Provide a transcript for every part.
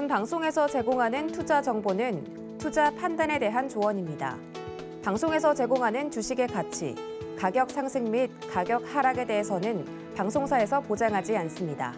본 방송에서 제공하는 투자 정보는 투자 판단에 대한 조언입니다. 방송에서 제공하는 주식의 가치, 가격 상승 및 가격 하락에 대해서는 방송사에서 보장하지 않습니다.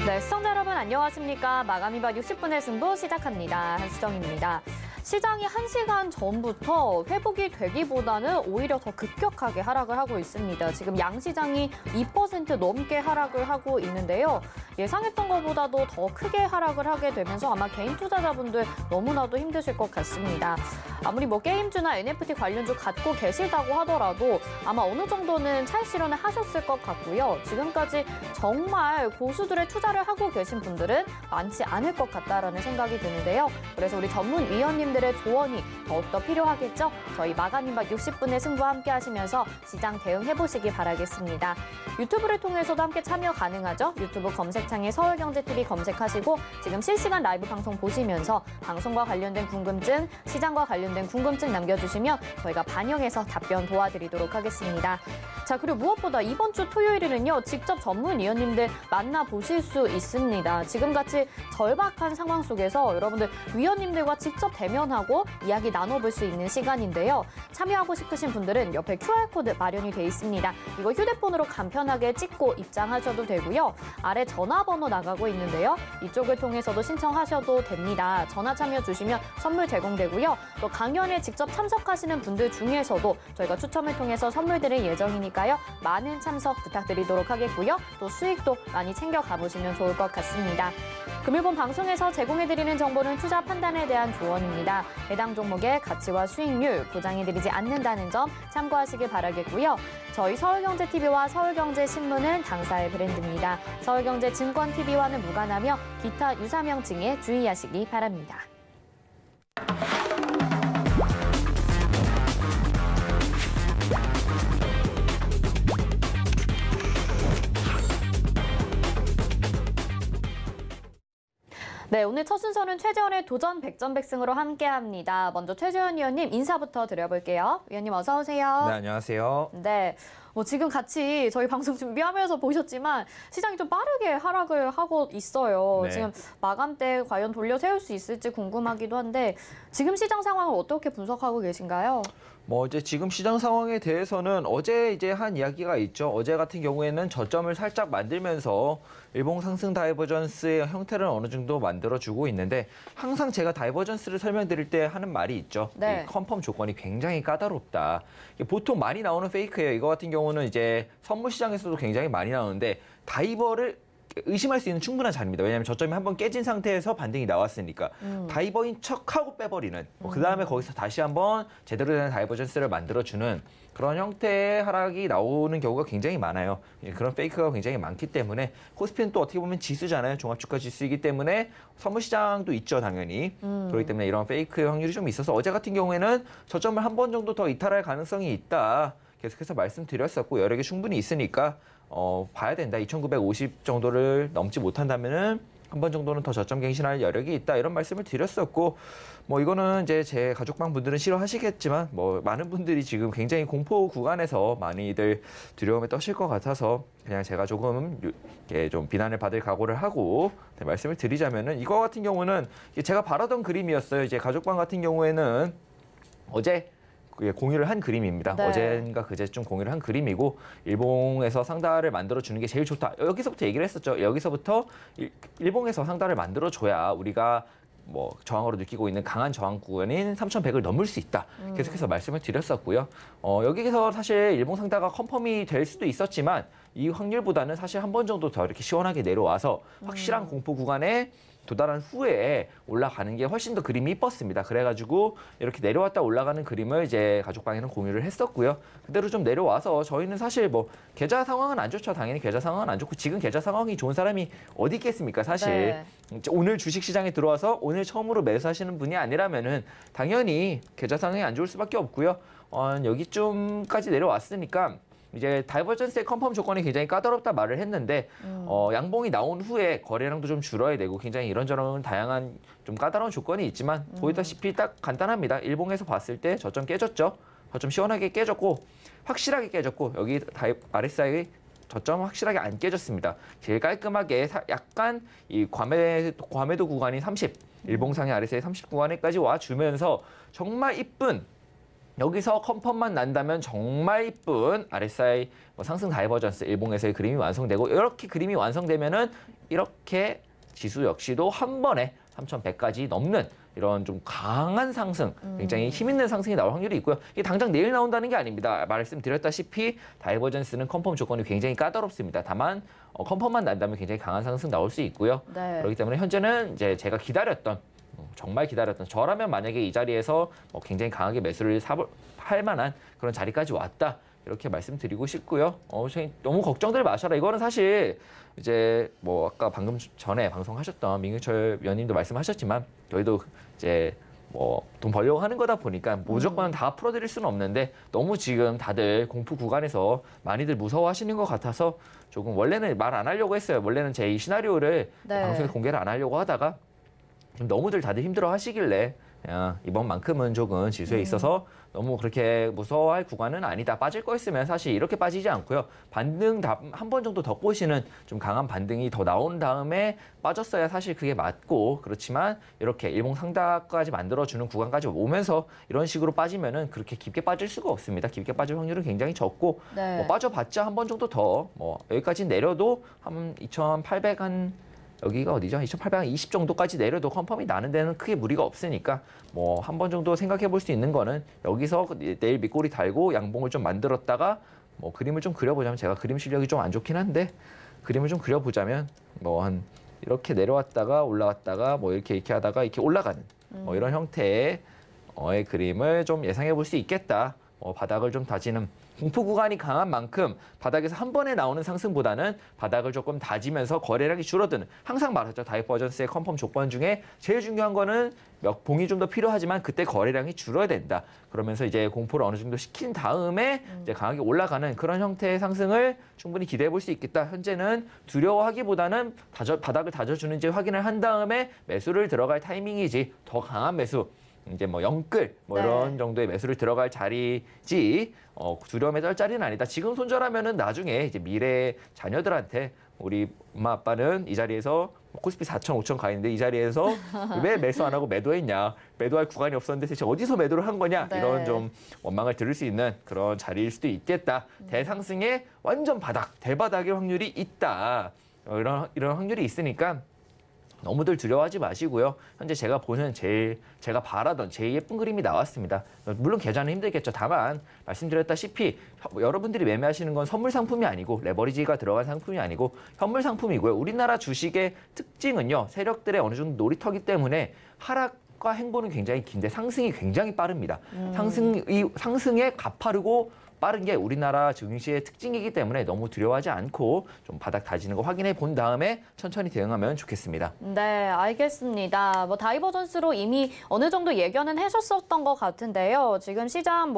네, 시청자 여러분 안녕하십니까? 마감이바 60분의 승부 시작합니다. 한수정입니다. 시장이 1시간 전부터 회복이 되기보다는 오히려 더 급격하게 하락을 하고 있습니다. 지금 양시장이 2% 넘게 하락을 하고 있는데요. 예상했던 것보다도 더 크게 하락을 하게 되면서 아마 개인 투자자분들 너무나도 힘드실 것 같습니다. 아무리 게임주나 NFT 관련주 갖고 계시다고 하더라도 아마 어느 정도는 차익 실현을 하셨을 것 같고요. 지금까지 정말 고수들의 투자를 하고 계신 분들은 많지 않을 것 같다라는 생각이 드는데요. 그래서 우리 전문위원님들의 조언이 더욱더 필요하겠죠. 저희 마감인박 60분의 승부와 함께 하시면서 시장 대응해보시기 바라겠습니다. 유튜브를 통해서도 함께 참여 가능하죠. 유튜브 검색창에 서울경제TV 검색하시고 지금 실시간 라이브 방송 보시면서 방송과 관련된 궁금증, 시장과 관련된 궁금증 남겨주시면 저희가 반영해서 답변 도와드리도록 하겠습니다. 자, 그리고 무엇보다 이번 주 토요일에는요. 직접 전문위원님들 만나보실 수 있습니다. 지금같이 절박한 상황 속에서 여러분들 위원님들과 직접 대면하고 이야기 나눠볼 수 있는 시간인데요. 참여하고 싶으신 분들은 옆에 QR코드 마련이 돼 있습니다. 이거 휴대폰으로 간편하게 찍고 입장하셔도 되고요. 아래 전화번호 나가고 있는데요. 이쪽을 통해서도 신청하셔도 됩니다. 전화 참여 주시면 선물 제공되고요. 또 강연에 직접 참석하시는 분들 중에서도 저희가 추첨을 통해서 선물 드릴 예정이니까요. 많은 참석 부탁드리도록 하겠고요. 또 수익도 많이 챙겨 가보시면 좋을 것 같습니다. 금일본 방송에서 제공해드리는 정보는 투자 판단에 대한 조언입니다. 해당 종목의 가치와 수익률 보장해드리지 않는다는 점 참고하시길 바라겠고요. 저희 서울경제TV와 서울경제신문은 당사의 브랜드입니다. 서울경제증권TV와는 무관하며 기타 유사명칭에 주의하시기 바랍니다. 네, 오늘 첫 순서는 최재원의 도전 백전백승으로 함께합니다. 먼저 최재원 위원님 인사부터 드려볼게요. 위원님 어서 오세요. 네, 안녕하세요. 네, 지금 같이 저희 방송 준비하면서 보셨지만 시장이 좀 빠르게 하락을 하고 있어요. 네. 지금 마감 때 과연 돌려 세울 수 있을지 궁금하기도 한데 지금 시장 상황을 어떻게 분석하고 계신가요? 이제 지금 시장 상황에 대해서는 어제 이제 한 이야기가 있죠. 어제 같은 경우에는 저점을 살짝 만들면서 일봉 상승 다이버전스의 형태를 어느 정도 만들어주고 있는데 항상 제가 다이버전스를 설명드릴 때 하는 말이 있죠. 네. 이 컨펌 조건이 굉장히 까다롭다. 보통 많이 나오는 페이크예요. 이거 같은 경우는 이제 선물 시장에서도 굉장히 많이 나오는데 다이버를 의심할 수 있는 충분한 자리입니다. 왜냐하면 저점이 한번 깨진 상태에서 반등이 나왔으니까 다이버인 척하고 빼버리는 그다음에 거기서 다시 한번 제대로 된 다이버전스를 만들어주는 그런 형태의 하락이 나오는 경우가 굉장히 많아요. 그런 페이크가 굉장히 많기 때문에 코스피는 또 어떻게 보면 지수잖아요. 종합주가 지수이기 때문에 선물시장도 있죠, 당연히. 그렇기 때문에 이런 페이크의 확률이 좀 있어서 어제 같은 경우에는 저점을 한 번 정도 더 이탈할 가능성이 있다. 계속해서 말씀드렸었고 여력이 충분히 있으니까 봐야 된다. 2,950 정도를 넘지 못한다면은 한 번 정도는 더 저점 갱신할 여력이 있다. 이런 말씀을 드렸었고 이거는 이제 제 가족방 분들은 싫어하시겠지만 많은 분들이 지금 굉장히 공포 구간에서 많이들 두려움에 떠실 것 같아서 그냥 제가 조금 좀 비난을 받을 각오를 하고 말씀을 드리자면은 이거 같은 경우는 제가 바라던 그림이었어요. 이제 가족방 같은 경우에는 어제 공유를 한 그림입니다. 네. 어젠가 그제쯤 공유를 한 그림이고 일봉에서 상단을 만들어주는 게 제일 좋다. 여기서부터 얘기를 했었죠. 여기서부터 일봉에서 상단을 만들어줘야 우리가 저항으로 느끼고 있는 강한 저항 구간인 3,100을 넘을 수 있다. 계속해서 말씀을 드렸었고요. 여기서 사실 일봉 상단가 컨펌이 될 수도 있었지만 이 확률보다는 사실 한 번 정도 더 이렇게 시원하게 내려와서 확실한 공포 구간에 도달한 후에 올라가는 게 훨씬 더 그림이 이뻤습니다. 그래가지고 이렇게 내려왔다 올라가는 그림을 이제 가족방에는 공유를 했었고요. 그대로 좀 내려와서 저희는 사실 계좌 상황은 안 좋죠. 당연히 계좌 상황은 안 좋고 지금 계좌 상황이 좋은 사람이 어디 있겠습니까, 사실. 네. 오늘 주식시장에 들어와서 오늘 처음으로 매수하시는 분이 아니라면은 당연히 계좌 상황이 안 좋을 수밖에 없고요. 여기쯤까지 내려왔으니까 이제 다이버전스의 컨펌 조건이 굉장히 까다롭다 말을 했는데 양봉이 나온 후에 거래량도 좀 줄어야 되고 굉장히 이런저런 다양한 좀 까다로운 조건이 있지만 보이다시피 딱 간단합니다. 일봉에서 봤을 때 저점 깨졌죠. 저점 시원하게 깨졌고 확실하게 깨졌고 여기 RSI 저점 확실하게 안 깨졌습니다. 제일 깔끔하게 약간 이 과매도 구간이 30, 일봉상의 RSI 30 구간에까지 와주면서 정말 이쁜 여기서 컨펌만 난다면 정말 이쁜 RSI 상승 다이버전스 일봉에서의 그림이 완성되고 이렇게 그림이 완성되면은 이렇게 지수 역시도 한 번에 3,100까지 넘는 이런 좀 강한 상승, 굉장히 힘 있는 상승이 나올 확률이 있고요. 이게 당장 내일 나온다는 게 아닙니다. 말씀드렸다시피 다이버전스는 컨펌 조건이 굉장히 까다롭습니다. 다만 컨펌만 난다면 굉장히 강한 상승 나올 수 있고요. 네. 그렇기 때문에 현재는 이제 제가 기다렸던 정말 기다렸던 저라면 만약에 이 자리에서 굉장히 강하게 매수를 할 만한 그런 자리까지 왔다. 이렇게 말씀드리고 싶고요. 너무 걱정들 마셔라. 이거는 사실 이제 아까 방금 전에 방송하셨던 민경철 위원님도 말씀하셨지만 저희도 이제 돈 벌려고 하는 거다 보니까 무조건 다 풀어드릴 수는 없는데 너무 지금 다들 공포 구간에서 많이들 무서워하시는 것 같아서 조금 원래는 말 안 하려고 했어요. 원래는 제 이 시나리오를 네. 방송에 공개를 안 하려고 하다가 좀 너무들 다들 힘들어 하시길래 그냥 이번만큼은 조금 지수에 있어서 너무 그렇게 무서워할 구간은 아니다. 빠질 거였으면 사실 이렇게 빠지지 않고요. 반등 한 번 정도 더 꼬시는 좀 강한 반등이 더 나온 다음에 빠졌어야 사실 그게 맞고 그렇지만 이렇게 일봉 상단까지 만들어주는 구간까지 오면서 이런 식으로 빠지면은 그렇게 깊게 빠질 수가 없습니다. 깊게 빠질 확률은 굉장히 적고 네. 빠져봤자 한 번 정도 더 여기까지 내려도 한 2,800 여기가 어디죠? 2,820 정도까지 내려도 컨펌이 나는 데는 크게 무리가 없으니까 한 번 정도 생각해 볼 수 있는 거는 여기서 내일 밑꼬리 달고 양봉을 좀 만들었다가 그림을 좀 그려보자면 제가 그림 실력이 좀 안 좋긴 한데 그림을 좀 그려보자면 한 이렇게 내려왔다가 올라왔다가 이렇게 하다가 이렇게 올라가는 이런 형태의 그림을 좀 예상해 볼 수 있겠다. 바닥을 좀 다지는 공포 구간이 강한 만큼 바닥에서 한 번에 나오는 상승보다는 바닥을 조금 다지면서 거래량이 줄어드는 항상 말하죠. 다이버전스의 컨펌 조건 중에 제일 중요한 거는 봉이 좀 더 필요하지만 그때 거래량이 줄어야 된다. 그러면서 이제 공포를 어느 정도 시킨 다음에 이제 강하게 올라가는 그런 형태의 상승을 충분히 기대해 볼 수 있겠다. 현재는 두려워하기보다는 바닥을 다져주는지 확인을 한 다음에 매수를 들어갈 타이밍이지 더 강한 매수 이제 영끌 이런 정도의 매수를 들어갈 자리지 두려움에 떨 자리는 아니다. 지금 손절하면은 나중에 이제 미래 자녀들한테 우리 엄마 아빠는 이 자리에서 코스피 4천, 5천 가 있는데 이 자리에서 왜 매수 안 하고 매도했냐. 매도할 구간이 없었는데 대체 어디서 매도를 한 거냐. 네. 이런 좀 원망을 들을 수 있는 그런 자리일 수도 있겠다. 대상승에 완전 대바닥일 확률이 있다. 이런 확률이 있으니까 너무들 두려워하지 마시고요. 현재 제가 보는 제가 바라던 제일 예쁜 그림이 나왔습니다. 물론 계좌는 힘들겠죠. 다만 말씀드렸다시피 여러분들이 매매하시는 건 선물 상품이 아니고 레버리지가 들어간 상품이 아니고 현물 상품이고요. 우리나라 주식의 특징은요. 세력들의 어느 정도 놀이터기 때문에 하락과 행보는 굉장히 긴데 상승이 굉장히 빠릅니다. 상승에 가파르고 빠른 게 우리나라 증시의 특징이기 때문에 너무 두려워하지 않고 좀 바닥 다지는 거 확인해 본 다음에 천천히 대응하면 좋겠습니다. 네, 알겠습니다. 다이버전스로 이미 어느 정도 예견은 하셨었던 것 같은데요. 지금 시장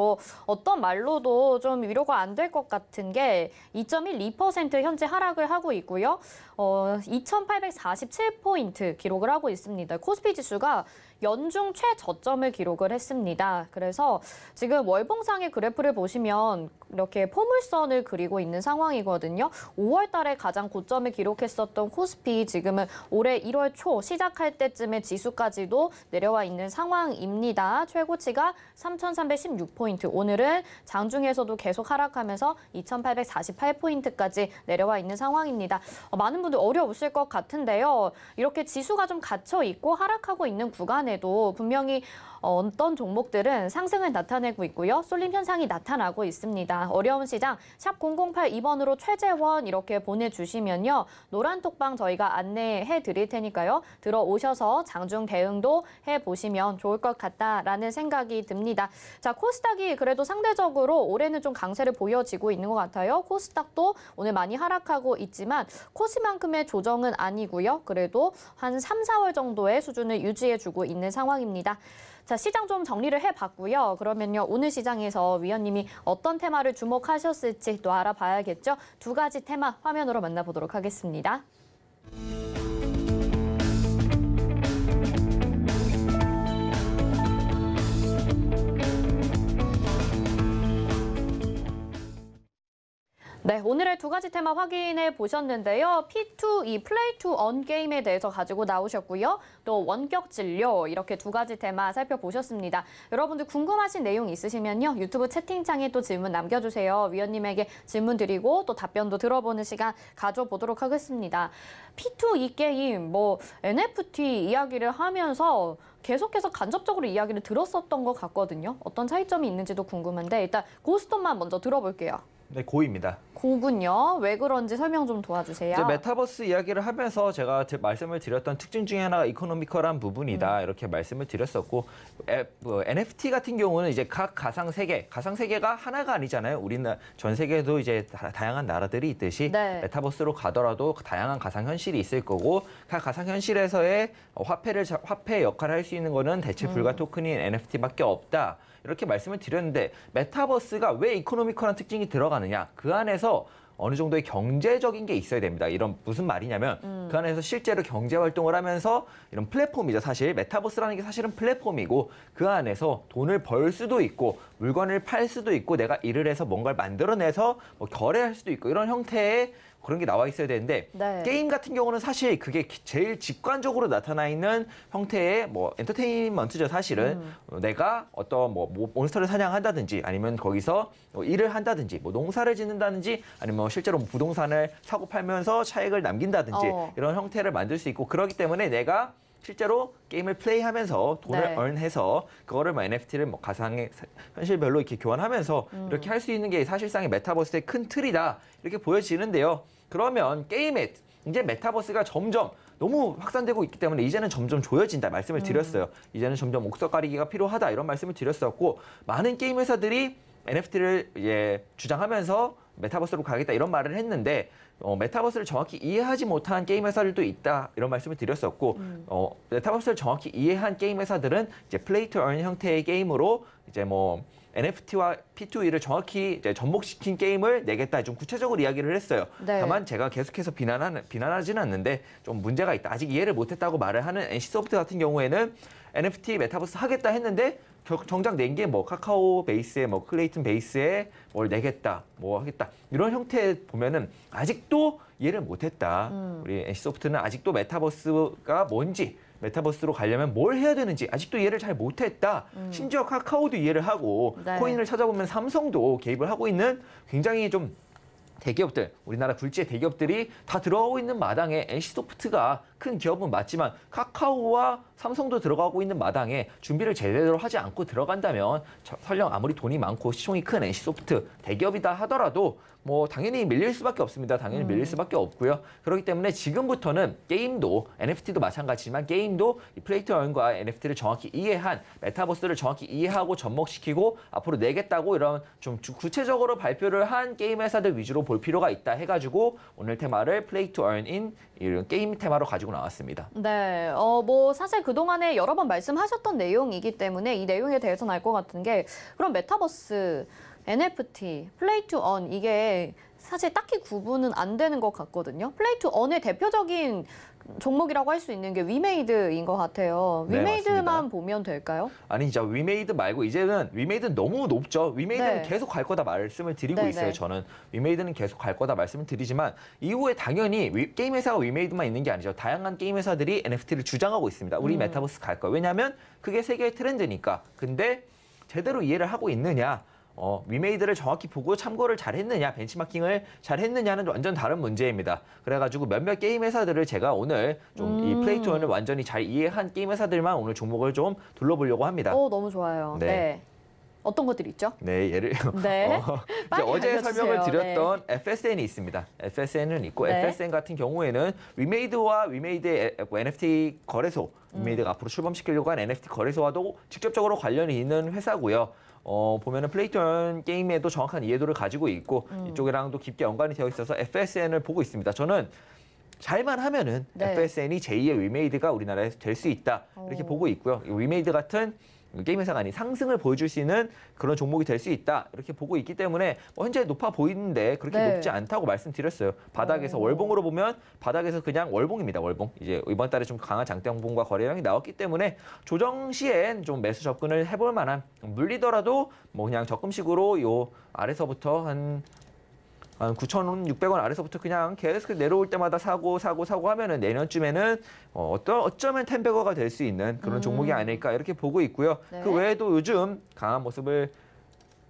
어떤 말로도 좀 위로가 안 될 것 같은 게 2.12% 현재 하락을 하고 있고요. 2,847포인트 기록을 하고 있습니다. 코스피 지수가 연중 최저점을 기록을 했습니다. 그래서 지금 월봉상의 그래프를 보시면 이렇게 포물선을 그리고 있는 상황이거든요. 5월 달에 가장 고점을 기록했었던 코스피 지금은 올해 1월 초 시작할 때쯤에 지수까지도 내려와 있는 상황입니다. 최고치가 3,316포인트. 오늘은 장중에서도 계속 하락하면서 2,848포인트까지 내려와 있는 상황입니다. 많은 분들 어려우실 것 같은데요. 이렇게 지수가 좀 갇혀 있고 하락하고 있는 구간에도 분명히 어떤 종목들은 상승을 나타내고 있고요. 쏠림 현상이 나타나고 있습니다. 어려운 시장 샵 0082번으로 최재원 이렇게 보내주시면요. 노란 톡방 저희가 안내해 드릴 테니까요. 들어오셔서 장중 대응도 해보시면 좋을 것 같다라는 생각이 듭니다. 자, 코스닥이 그래도 상대적으로 올해는 좀 강세를 보여지고 있는 것 같아요. 코스닥도 오늘 많이 하락하고 있지만 코스만큼의 조정은 아니고요. 그래도 한 3, 4월 정도의 수준을 유지해주고 있는 상황입니다. 자, 시장 좀 정리를 해봤고요. 그러면요, 오늘 시장에서 위원님이 어떤 테마를 주목하셨을지 또 알아봐야겠죠. 두 가지 테마 화면으로 만나보도록 하겠습니다. 네, 오늘의 두 가지 테마 확인해 보셨는데요. P2E 플레이 투 원 게임에 대해서 가지고 나오셨고요. 또 원격 진료 이렇게 두 가지 테마 살펴보셨습니다. 여러분들 궁금하신 내용 있으시면요. 유튜브 채팅창에 또 질문 남겨주세요. 위원님에게 질문 드리고 또 답변도 들어보는 시간 가져보도록 하겠습니다. P2E 게임, NFT 이야기를 하면서 계속해서 간접적으로 이야기를 들었었던 것 같거든요. 어떤 차이점이 있는지도 궁금한데 일단 고스톱만 먼저 들어볼게요. 네, 고입니다. 고군요. 왜 그런지 설명 좀 도와주세요. 이제 메타버스 이야기를 하면서 제가 말씀을 드렸던 특징 중에 하나가 이코노미컬한 부분이다 이렇게 말씀을 드렸었고 NFT 같은 경우는 이제 각 가상 세계가 하나가 아니잖아요. 우리는 전 세계에도 이제 다양한 나라들이 있듯이 네. 메타버스로 가더라도 다양한 가상 현실이 있을 거고 각 가상 현실에서의 화폐 역할을 할 수 있는 거는 대체 불가 토큰인 NFT밖에 없다. 이렇게 말씀을 드렸는데 메타버스가 왜 이코노미컬한 특징이 들어가느냐? 그 안에서 어느 정도의 경제적인 게 있어야 됩니다. 이런 무슨 말이냐면 그 안에서 실제로 경제 활동을 하면서 이런 플랫폼이죠. 사실 메타버스라는 게 사실은 플랫폼이고 그 안에서 돈을 벌 수도 있고 물건을 팔 수도 있고 내가 일을 해서 뭔가를 만들어내서 거래할 수도 있고 이런 형태의 그런 게 나와 있어야 되는데 네. 게임 같은 경우는 사실 그게 제일 직관적으로 나타나 있는 형태의 엔터테인먼트죠. 사실은 내가 어떤 몬스터를 사냥한다든지 아니면 거기서 일을 한다든지 농사를 짓는다든지 아니면 실제로 부동산을 사고 팔면서 차익을 남긴다든지 이런 형태를 만들 수 있고 그렇기 때문에 내가 실제로 게임을 플레이하면서 돈을 네. earn이해서 그거를 NFT를 가상의 현실별로 이렇게 교환하면서 이렇게 할 수 있는 게 사실상의 메타버스의 큰 틀이다 이렇게 보여지는데요. 그러면 게임에 이제 메타버스가 점점 너무 확산되고 있기 때문에 이제는 점점 조여진다 말씀을 드렸어요. 이제는 점점 옥석 가리기가 필요하다 이런 말씀을 드렸었고 많은 게임 회사들이 NFT를 이제 주장하면서 메타버스로 가겠다 이런 말을 했는데 메타버스를 정확히 이해하지 못한 게임 회사들도 있다 이런 말씀을 드렸었고 메타버스를 정확히 이해한 게임 회사들은 이제 플레이 투 earn 형태의 게임으로 이제 NFT와 P2E를 정확히 이제 접목시킨 게임을 내겠다 좀 구체적으로 이야기를 했어요. 네. 다만 제가 계속해서 비난하지는 않는데 좀 문제가 있다. 아직 이해를 못했다고 말을 하는 NC소프트 같은 경우에는 NFT 메타버스 하겠다 했는데 정작 낸 게 카카오 베이스에 클레이튼 베이스에 뭘 내겠다, 하겠다 이런 형태 보면은 아직도 이해를 못했다. 우리 NC소프트는 아직도 메타버스가 뭔지. 메타버스로 가려면 뭘 해야 되는지 아직도 이해를 잘 못했다. 심지어 카카오도 이해를 하고 네. 코인을 찾아보면 삼성도 개입을 하고 있는 굉장히 좀 대기업들, 우리나라 굴지의 대기업들이 다 들어가고 있는 마당에 NC소프트가 큰 기업은 맞지만 카카오와 삼성도 들어가고 있는 마당에 준비를 제대로 하지 않고 들어간다면 설령 아무리 돈이 많고 시총이 큰 NC소프트 대기업이다 하더라도 당연히 밀릴 수밖에 없습니다. 당연히 밀릴 수밖에 없고요. 그렇기 때문에 지금부터는 게임도 NFT도 마찬가지지만 게임도 이 플레이 투 earn과 NFT를 정확히 이해한 메타버스를 정확히 이해하고 접목시키고 앞으로 내겠다고 이런 좀 구체적으로 발표를 한 게임 회사들 위주로 볼 필요가 있다 해가지고 오늘 테마를 플레이 투 earn인 이런 게임 테마로 가지고 나왔습니다. 네, 사실 그동안에 여러 번 말씀하셨던 내용이기 때문에 이 내용에 대해서는 알 것 같은 게 그럼 메타버스 NFT, 플레이 투 earn 이게 사실 딱히 구분은 안 되는 것 같거든요. 플레이 투 earn의 대표적인 종목이라고 할 수 있는 게 위메이드인 것 같아요. 네, 위메이드만 맞습니다. 보면 될까요? 아니 진짜 위메이드 말고 이제는 위메이드는 너무 높죠. 위메이드는 네. 계속 갈 거다 말씀을 드리고 네, 있어요. 네. 저는 위메이드는 계속 갈 거다 말씀을 드리지만 이후에 당연히 게임 회사가 위메이드만 있는 게 아니죠. 다양한 게임 회사들이 NFT를 주장하고 있습니다. 우리 메타버스 갈 거야. 왜냐하면 그게 세계의 트렌드니까. 근데 제대로 이해를 하고 있느냐? 위메이드를 정확히 보고 참고를 잘했느냐, 벤치마킹을 잘했느냐는 완전 다른 문제입니다. 그래가지고 몇몇 게임 회사들을 제가 오늘 좀 이 플레이 투 earn을 완전히 잘 이해한 게임 회사들만 오늘 종목을 좀 둘러보려고 합니다. 너무 좋아요. 네. 네. 어떤 것들이 있죠? 네, 예를 네. 이제 빨리 어제 알려주세요. 설명을 드렸던 FSN이 있습니다. FSN은 있고 네. FSN 같은 경우에는 위메이드와 위메이드의 NFT 거래소, 위메이드가 앞으로 출범시키려고 한 NFT 거래소와도 직접적으로 관련이 있는 회사고요. 보면은 플레이 투 earn 게임에도 정확한 이해도를 가지고 있고 이쪽이랑도 깊게 연관이 되어 있어서 FSN을 보고 있습니다. 저는 잘만 하면은 네. FSN이 제2의 위메이드가 우리나라에서 될 수 있다 이렇게 보고 있고요. 위메이드 같은 게임 회사가 아닌 상승을 보여줄 수 있는 그런 종목이 될 수 있다 이렇게 보고 있기 때문에 현재 높아 보이는데 그렇게 네. 높지 않다고 말씀드렸어요. 바닥에서 월봉으로 보면 바닥에서 그냥 월봉입니다. 월봉. 이제 이번 달에 좀 강한 장대봉과 거래량이 나왔기 때문에 조정 시엔 좀 매수 접근을 해볼 만한 물리더라도 그냥 적금식으로 요 아래서부터 한 한 9,600원 아래서부터 그냥 계속 내려올 때마다 사고 하면은 내년쯤에는 어쩌면 10배거가 될 수 있는 그런 종목이 아닐까 이렇게 보고 있고요. 네. 그 외에도 요즘 강한 모습을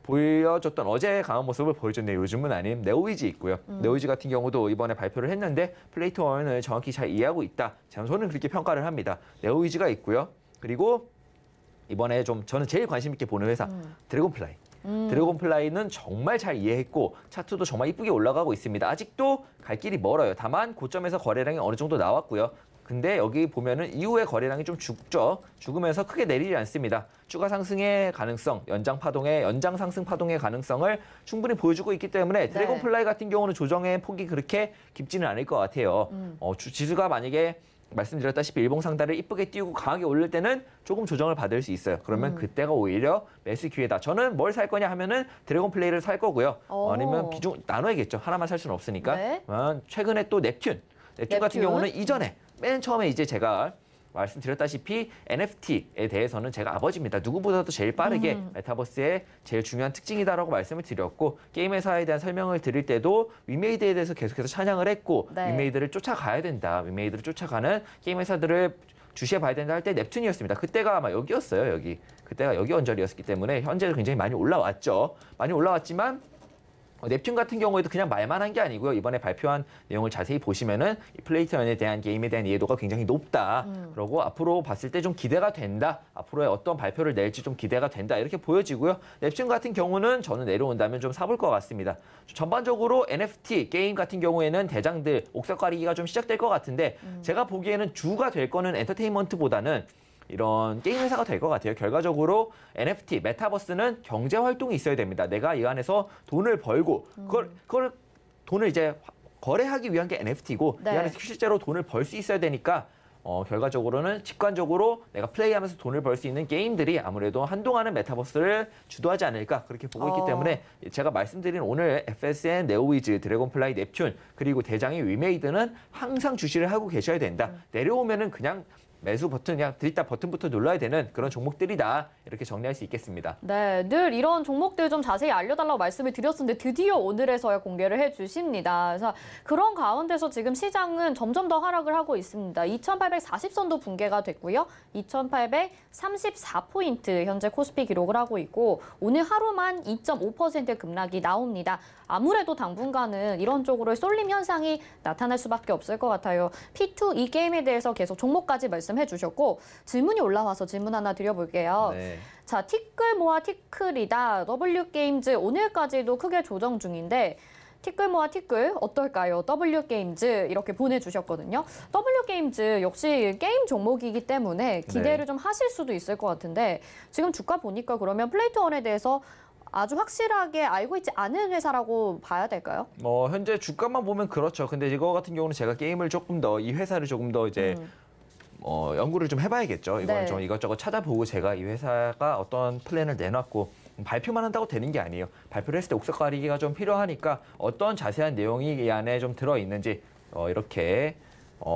보여줬던 어제 강한 모습을 보여줬네. 요즘은 아닌 네오위지 있고요. 네오위지 같은 경우도 이번에 발표를 했는데 플레이트 원을 정확히 잘 이해하고 있다. 저는 그렇게 평가를 합니다. 네오위지가 있고요. 그리고 이번에 좀 저는 제일 관심 있게 보는 회사 드래곤플라이. 드래곤플라이는 정말 잘 이해했고 차트도 정말 이쁘게 올라가고 있습니다. 아직도 갈 길이 멀어요. 다만 고점에서 거래량이 어느 정도 나왔고요. 근데 여기 보면은 이후에 거래량이 좀 죽죠. 죽으면서 크게 내리지 않습니다. 추가 상승의 가능성, 연장 상승 파동의 가능성을 충분히 보여주고 있기 때문에 드래곤플라이 같은 경우는 조정의 폭이 그렇게 깊지는 않을 것 같아요. 지수가 만약에 말씀드렸다시피 일봉 상단을 이쁘게 띄우고 강하게 올릴 때는 조금 조정을 받을 수 있어요. 그러면 그때가 오히려 매수 기회다. 저는 뭘 살 거냐 하면은 드래곤플레이를 살 거고요. 아니면 비중 나눠야겠죠. 하나만 살 수는 없으니까. 네. 최근에 또 넵튠 같은 경우는 이전에 맨 처음에 이제 제가 말씀드렸다시피 NFT에 대해서는 제가 아버지입니다. 누구보다도 제일 빠르게 메타버스의 제일 중요한 특징이다라고 말씀을 드렸고 게임 회사에 대한 설명을 드릴 때도 위메이드에 대해서 계속해서 찬양을 했고 네. 위메이드를 쫓아가야 된다. 위메이드를 쫓아가는 게임 회사들을 주시해 봐야 된다 할 때 넵튠이었습니다. 그때가 아마 여기였어요. 여기. 그때가 여기 언저리였기 때문에 현재 굉장히 많이 올라왔죠. 많이 올라왔지만 넵튠 같은 경우에도 그냥 말만 한 게 아니고요. 이번에 발표한 내용을 자세히 보시면은 이 플레이트런에 대한 게임에 대한 이해도가 굉장히 높다. 그리고 앞으로 봤을 때 좀 기대가 된다. 앞으로의 어떤 발표를 낼지 좀 기대가 된다. 이렇게 보여지고요. 넵튠 같은 경우는 저는 내려온다면 좀 사볼 것 같습니다. 전반적으로 NFT 게임 같은 경우에는 대장들 옥석 가리기가 좀 시작될 것 같은데 제가 보기에는 주가 될 거는 엔터테인먼트보다는 이런 게임 회사가 될 것 같아요. 결과적으로 NFT, 메타버스는 경제 활동이 있어야 됩니다. 내가 이 안에서 돈을 벌고 그걸 돈을 이제 거래하기 위한 게 NFT고 네. 이 안에서 실제로 돈을 벌 수 있어야 되니까 결과적으로는 직관적으로 내가 플레이하면서 돈을 벌 수 있는 게임들이 아무래도 한동안은 메타버스를 주도하지 않을까 그렇게 보고 있기 때문에 제가 말씀드린 오늘 FSN, 네오위즈, 드래곤플라이, 넵튠 그리고 대장의 위메이드는 항상 주시를 하고 계셔야 된다. 내려오면은 그냥 매수 버튼 그냥 들이다 버튼부터 눌러야 되는 그런 종목들이다. 이렇게 정리할 수 있겠습니다. 네, 늘 이런 종목들 좀 자세히 알려달라고 말씀을 드렸었는데 드디어 오늘에서야 공개를 해주십니다. 그래서 그런 가운데서 지금 시장은 점점 더 하락을 하고 있습니다. 2840선도 붕괴가 됐고요. 2834포인트 현재 코스피 기록을 하고 있고 오늘 하루만 2.5% 급락이 나옵니다. 아무래도 당분간은 이런 쪽으로 쏠림 현상이 나타날 수밖에 없을 것 같아요. P2 이 게임에 대해서 계속 종목까지 말씀해 주셨고 질문이 올라와서 질문 하나 드려볼게요. 네. 자, 티끌 모아 티끌이다. W게임즈 오늘까지도 크게 조정 중인데 티끌 모아 티끌 어떨까요? W게임즈 이렇게 보내주셨거든요. W게임즈 역시 게임 종목이기 때문에 기대를 좀 하실 수도 있을 것 같은데 지금 주가 보니까 그러면 플레이트원에 대해서 아주 확실하게 알고 있지 않은 회사라고 봐야 될까요? 현재 주가만 보면 그렇죠. 근데 이거 같은 경우는 제가 게임을 조금 더 이 회사를 조금 더 이제 연구를 좀 해봐야겠죠. 이거는 네. 좀 이것저것 찾아보고 제가 이 회사가 어떤 플랜을 내놨고 발표만 한다고 되는 게 아니에요. 발표를 했을 때 옥석 가리기가 좀 필요하니까 어떤 자세한 내용이 이 안에 좀 들어있는지 이렇게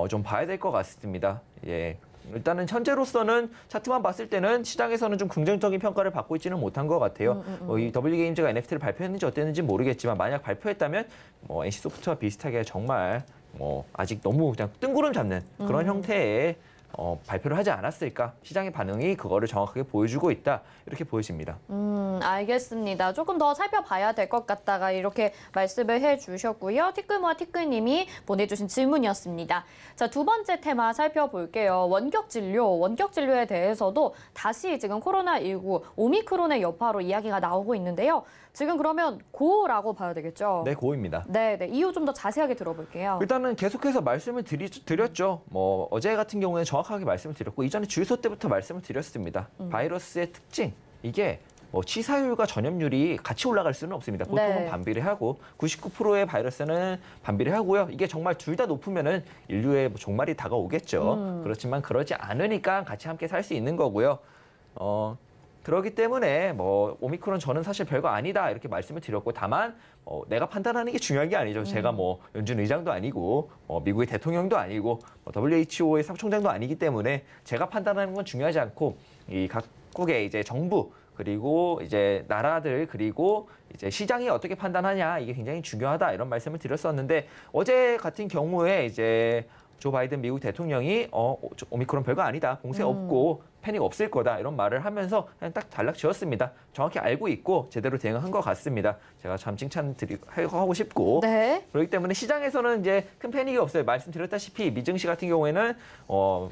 좀 봐야 될 것 같습니다. 예. 일단은 현재로서는 차트만 봤을 때는 시장에서는 좀 긍정적인 평가를 받고 있지는 못한 것 같아요. 이 W게임즈가 NFT를 발표했는지 어땠는지 모르겠지만 만약 발표했다면 NC소프트와 비슷하게 정말 아직 너무 그냥 뜬구름 잡는 그런 형태의 발표를 하지 않았을까? 시장의 반응이 그거를 정확하게 보여주고 있다. 이렇게 보여집니다. 알겠습니다. 조금 더 살펴봐야 될 것 같다가 이렇게 말씀을 해주셨고요. 티끌모아 티끌님이 보내주신 질문이었습니다. 자, 두 번째 테마 살펴볼게요. 원격진료에 대해서도 다시 지금 코로나19 오미크론의 여파로 이야기가 나오고 있는데요. 지금 그러면 고라고 봐야 되겠죠? 네, 고입니다. 네, 이유 좀 더 자세하게 들어볼게요. 일단은 계속해서 말씀을 드렸죠. 어제 같은 경우에는 정확하게 말씀을 드렸고 이전에 주유소 때부터 말씀을 드렸습니다. 바이러스의 특징, 이게 치사율과 전염률이 같이 올라갈 수는 없습니다. 보통은 네. 반비례하고 99%의 바이러스는 반비례하고요. 이게 정말 둘 다 높으면은 인류의 종말이 다가오겠죠. 그렇지만 그러지 않으니까 같이 함께 살 수 있는 거고요. 그렇기 때문에 오미크론 저는 사실 별거 아니다 이렇게 말씀을 드렸고 다만 내가 판단하는 게 중요한 게 아니죠. 제가 연준 의장도 아니고 미국의 대통령도 아니고 WHO의 총장도 아니기 때문에 제가 판단하는 건 중요하지 않고 이 각국의 이제 정부 그리고 이제 나라들 그리고 이제 시장이 어떻게 판단하냐 이게 굉장히 중요하다 이런 말씀을 드렸었는데 어제 같은 경우에 이제 조 바이든 미국 대통령이 오미크론 별거 아니다. 공세 없고 패닉 없을 거다. 이런 말을 하면서 그냥 딱 단락 지었습니다. 정확히 알고 있고 제대로 대응한 것 같습니다. 제가 참 칭찬하고 싶고. 네. 그렇기 때문에 시장에서는 이제 큰 패닉이 없어요. 말씀드렸다시피 미증시 같은 경우에는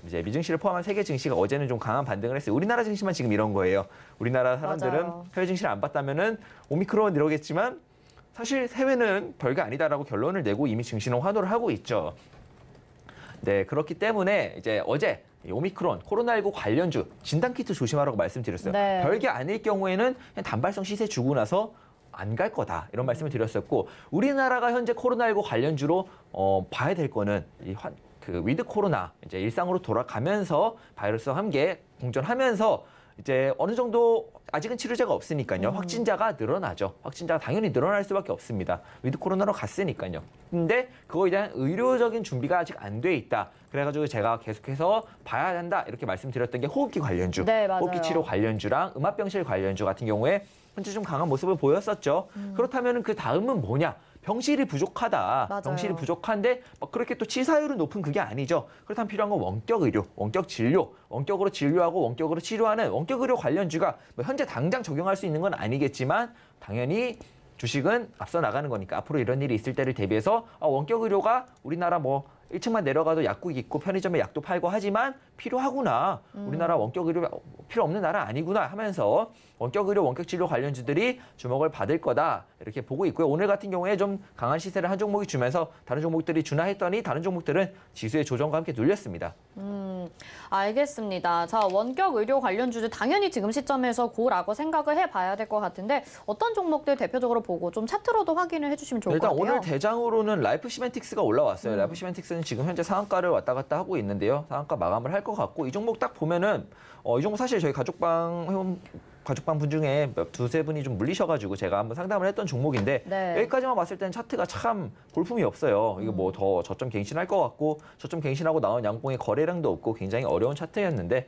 이제 미증시를 포함한 세계 증시가 어제는 좀 강한 반등을 했어요. 우리나라 증시만 지금 이런 거예요. 우리나라 사람들은 맞아요. 해외 증시를 안 봤다면은 오미크론 이러겠지만 사실 해외는 별거 아니다라고 결론을 내고 이미 증시는 환호를 하고 있죠. 네, 그렇기 때문에 이제 어제 오미크론, 코로나19 관련주 진단키트 조심하라고 말씀드렸어요. 네. 별게 아닐 경우에는 그냥 단발성 시세 주고 나서 안 갈 거다 이런 말씀을 드렸었고 우리나라가 현재 코로나19 관련주로 봐야 될 거는 그 위드 코로나 이제 일상으로 돌아가면서 바이러스와 함께 공존하면서 이제 어느 정도 아직은 치료제가 없으니까요. 확진자가 늘어나죠. 확진자가 당연히 늘어날 수밖에 없습니다. 위드 코로나로 갔으니까요. 근데 그거에 대한 의료적인 준비가 아직 안 돼 있다. 그래가지고 제가 계속해서 봐야 한다 이렇게 말씀드렸던 게 호흡기 관련주, 네, 맞아요. 호흡기 치료 관련주랑 음압병실 관련주 같은 경우에 현재 좀 강한 모습을 보였었죠. 그렇다면 그 다음은 뭐냐? 병실이 부족하다. 맞아요. 병실이 부족한데 그렇게 또 치사율은 높은 그게 아니죠. 그렇다면 필요한 건 원격 의료, 원격 진료, 원격으로 진료하고 원격으로 치료하는 원격 의료 관련주가 뭐 현재 당장 적용할 수 있는 건 아니겠지만 당연히 주식은 앞서 나가는 거니까 앞으로 이런 일이 있을 때를 대비해서 원격 의료가 우리나라 뭐 1층만 내려가도 약국 있고 편의점에 약도 팔고 하지만 필요하구나. 우리나라 원격 의료 필요 없는 나라 아니구나 하면서 원격 의료, 원격 진료 관련주들이 주목을 받을 거다. 이렇게 보고 있고요. 오늘 같은 경우에 좀 강한 시세를 한 종목이 주면서 다른 종목들이 주나 했더니 다른 종목들은 지수의 조정과 함께 눌렸습니다. 알겠습니다. 자, 원격 의료 관련주들 당연히 지금 시점에서 고라고 생각을 해봐야 될 것 같은데 어떤 종목들 대표적으로 보고 좀 차트로도 확인을 해주시면 좋을 것 일단 같아요. 오늘 대장으로는 라이프 시멘틱스가 올라왔어요. 라이프 시멘틱스는 지금 현재 상한가를 왔다 갔다 하고 있는데요. 상한가 마감을 할 것 같고 이 종목 딱 보면은 이 종목 사실 저희 가족방 분 중에 두세 분이 좀 물리셔가지고 제가 한번 상담을 했던 종목인데 네. 여기까지만 봤을 때는 차트가 참 볼품이 없어요. 이거 뭐 더 저점 갱신할 것 같고 저점 갱신하고 나온 양봉의 거래량도 없고 굉장히 어려운 차트였는데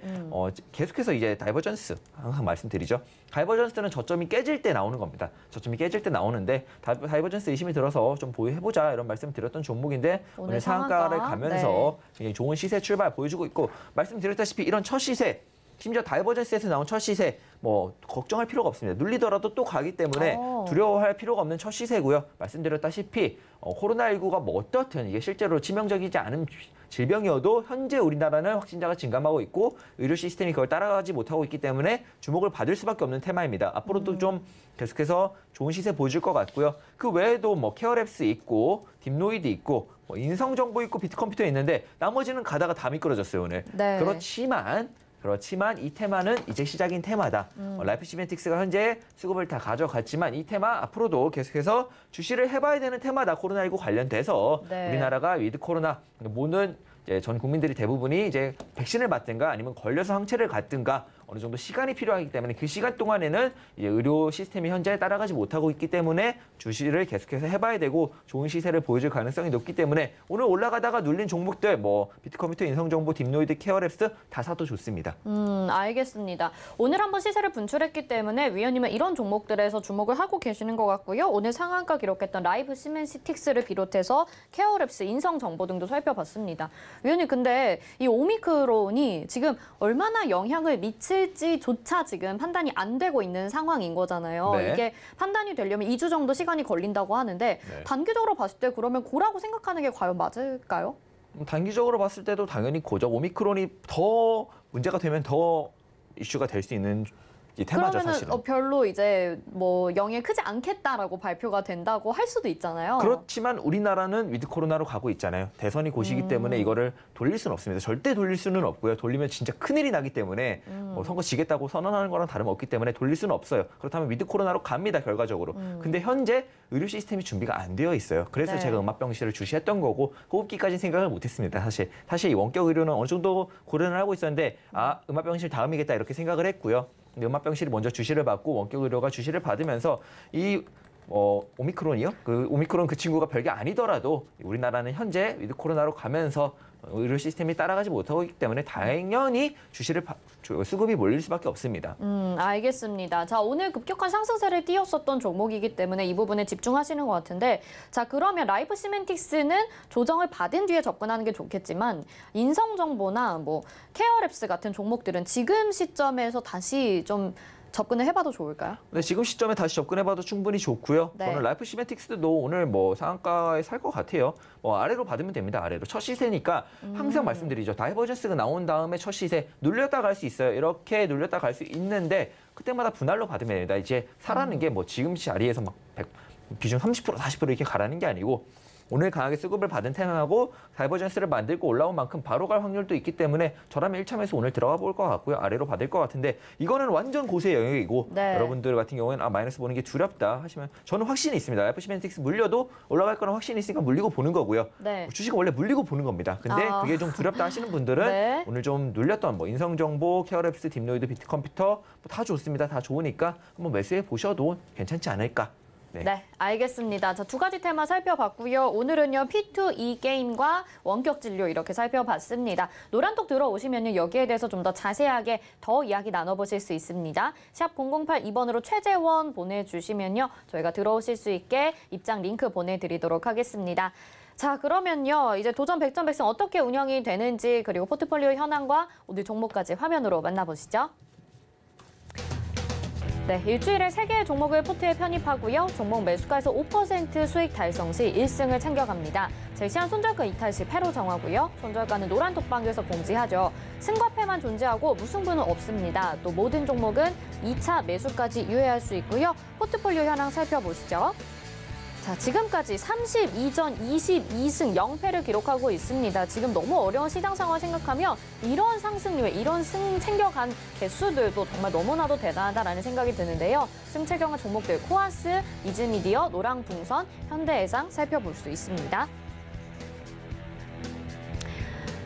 계속해서 이제 다이버전스 항상 말씀드리죠. 다이버전스는 저점이 깨질 때 나오는 겁니다. 저점이 깨질 때 나오는데 다이버전스 의심이 들어서 좀 보유해보자 이런 말씀 드렸던 종목인데 오늘 상한가를 가면서 굉장히 좋은 시세 출발 보여주고 있고 말씀드렸다시피 이런 첫 시세 심지어 다이버전스에서 나온 첫 시세 뭐 걱정할 필요가 없습니다. 눌리더라도 또 가기 때문에 두려워할 필요가 없는 첫 시세고요. 말씀드렸다시피 코로나19가 뭐 어떻든 이게 실제로 치명적이지 않은 질병이어도 현재 우리나라는 확진자가 증감하고 있고 의료 시스템이 그걸 따라가지 못하고 있기 때문에 주목을 받을 수밖에 없는 테마입니다. 앞으로도 좀 계속해서 좋은 시세 보여줄 것 같고요. 그 외에도 뭐 케어랩스 있고 딥노이드 있고 뭐 인성정보 있고 비트컴퓨터 있는데 나머지는 가다가 다 미끄러졌어요 오늘. 네. 그렇지만 이 테마는 이제 시작인 테마다. 라이프 시멘틱스가 현재 수급을 다 가져갔지만 이 테마 앞으로도 계속해서 주시를 해봐야 되는 테마다. 코로나19 관련돼서 네. 우리나라가 위드 코로나 모든 이제 전 국민들이 대부분이 이제 백신을 맞든가 아니면 걸려서 항체를 갖든가 어느 정도 시간이 필요하기 때문에 그 시간 동안에는 이제 의료 시스템이 현재 따라가지 못하고 있기 때문에 주시를 계속해서 해봐야 되고 좋은 시세를 보여줄 가능성이 높기 때문에 오늘 올라가다가 눌린 종목들 뭐 비트컴퓨터, 인성정보, 딥노이드, 케어랩스 다 사도 좋습니다. 알겠습니다. 오늘 한번 시세를 분출했기 때문에 위원님은 이런 종목들에서 주목을 하고 계시는 것 같고요. 오늘 상한가 기록했던 라이프 시멘틱스를 비롯해서 케어랩스, 인성정보 등도 살펴봤습니다. 위원님 근데 이 오미크론이 지금 얼마나 영향을 미칠지조차 지금 판단이 안 되고 있는 상황인 거잖아요. 네. 이게 판단이 되려면 2주 정도 시간이 걸린다고 하는데 단기적으로 봤을 때 그러면 고라고 생각하는 게 과연 맞을까요? 단기적으로 봤을 때도 당연히 고죠. 오미크론이 더 문제가 되면 더 이슈가 될 수 있는 이 테마죠, 그러면은 사실은. 별로 이제 뭐 영향이 크지 않겠다라고 발표가 된다고 할 수도 있잖아요. 그렇지만 우리나라는 위드 코로나로 가고 있잖아요. 대선이 고시기 때문에 이거를 돌릴 수는 없습니다. 절대 돌릴 수는 없고요. 돌리면 진짜 큰일이 나기 때문에 뭐 선거 지겠다고 선언하는 거랑 다름없기 때문에 돌릴 수는 없어요. 그렇다면 위드 코로나로 갑니다, 결과적으로. 근데 현재 의료 시스템이 준비가 안 되어 있어요. 그래서 제가 음압병실을 주시했던 거고 호흡기까지는 생각을 못했습니다, 사실 이 원격 의료는 어느 정도 고려를 하고 있었는데 음압병실 다음이겠다 이렇게 생각을 했고요. 근데 음압병실이 먼저 주시를 받고 원격 의료가 주시를 받으면서 이 오미크론이요? 그 오미크론 그 친구가 별게 아니더라도 우리나라는 현재 위드 코로나로 가면서 의료 시스템이 따라가지 못하고 있기 때문에 당연히 수급이 몰릴 수밖에 없습니다. 알겠습니다. 자, 오늘 급격한 상승세를 띄웠었던 종목이기 때문에 이 부분에 집중하시는 것 같은데, 자, 그러면 라이프 시멘틱스는 조정을 받은 뒤에 접근하는 게 좋겠지만 인성정보나 뭐 케어랩스 같은 종목들은 지금 시점에서 다시 좀 접근을 해봐도 좋을까요? 네, 지금 시점에 다시 접근해봐도 충분히 좋고요. 네. 저는 라이프 시멘틱스도 오늘 뭐 상한가에 살 것 같아요. 아래로 받으면 됩니다. 아래로. 첫 시세니까 항상 말씀드리죠. 다이버전스가 나온 다음에 첫 시세 눌렸다 갈 수 있어요. 이렇게 눌렸다 갈 수 있는데 그때마다 분할로 받으면 됩니다. 이제 사라는 게 뭐 지금 자리에서 막 비중 30%, 40% 이렇게 가라는 게 아니고 오늘 강하게 수급을 받은 템하고 다이버전스를 만들고 올라온 만큼 바로 갈 확률도 있기 때문에 저라면 1참에서 오늘 들어가 볼 것 같고요. 아래로 받을 것 같은데 이거는 완전 고세 영역이고 네. 여러분들 같은 경우에는 마이너스 보는 게 두렵다 하시면 저는 확신이 있습니다. 라이프 시멘틱스 물려도 올라갈 거는 확신이 있으니까 물리고 보는 거고요. 네. 주식은 원래 물리고 보는 겁니다. 근데 그게 좀 두렵다 하시는 분들은 네. 오늘 좀 눌렸던 뭐 인성정보, 케어랩스, 딥노이드, 비트컴퓨터 뭐다 좋습니다. 다 좋으니까 한번 매수해 보셔도 괜찮지 않을까. 네, 알겠습니다. 자, 두 가지 테마 살펴봤고요. 오늘은요, P2E 게임과 원격 진료 이렇게 살펴봤습니다. 노란톡 들어오시면요, 여기에 대해서 좀 더 자세하게 더 이야기 나눠보실 수 있습니다. 샵 008-2번으로 최재원 보내주시면요, 저희가 들어오실 수 있게 입장 링크 보내드리도록 하겠습니다. 자, 그러면요, 이제 도전 100점 100승 어떻게 운영이 되는지 그리고 포트폴리오 현황과 오늘 종목까지 화면으로 만나보시죠. 네, 일주일에 3개의 종목을 포트에 편입하고요. 종목 매수가에서 5% 수익 달성 시 1승을 챙겨갑니다. 제시한 손절가 이탈 시 패로 정하고요. 손절가는 노란 톡방에서 공지하죠. 승과 패만 존재하고 무승부는 없습니다. 또 모든 종목은 2차 매수까지 유예할 수 있고요. 포트폴리오 현황 살펴보시죠. 자, 지금까지 32전 22승 0패를 기록하고 있습니다. 지금 너무 어려운 시장 상황을 생각하면 이런 상승률, 이런 승 챙겨간 개수들도 정말 너무나도 대단하다라는 생각이 드는데요. 승 챙겨간 종목들 코아스, 이즈미디어, 노랑풍선, 현대해상 살펴볼 수 있습니다.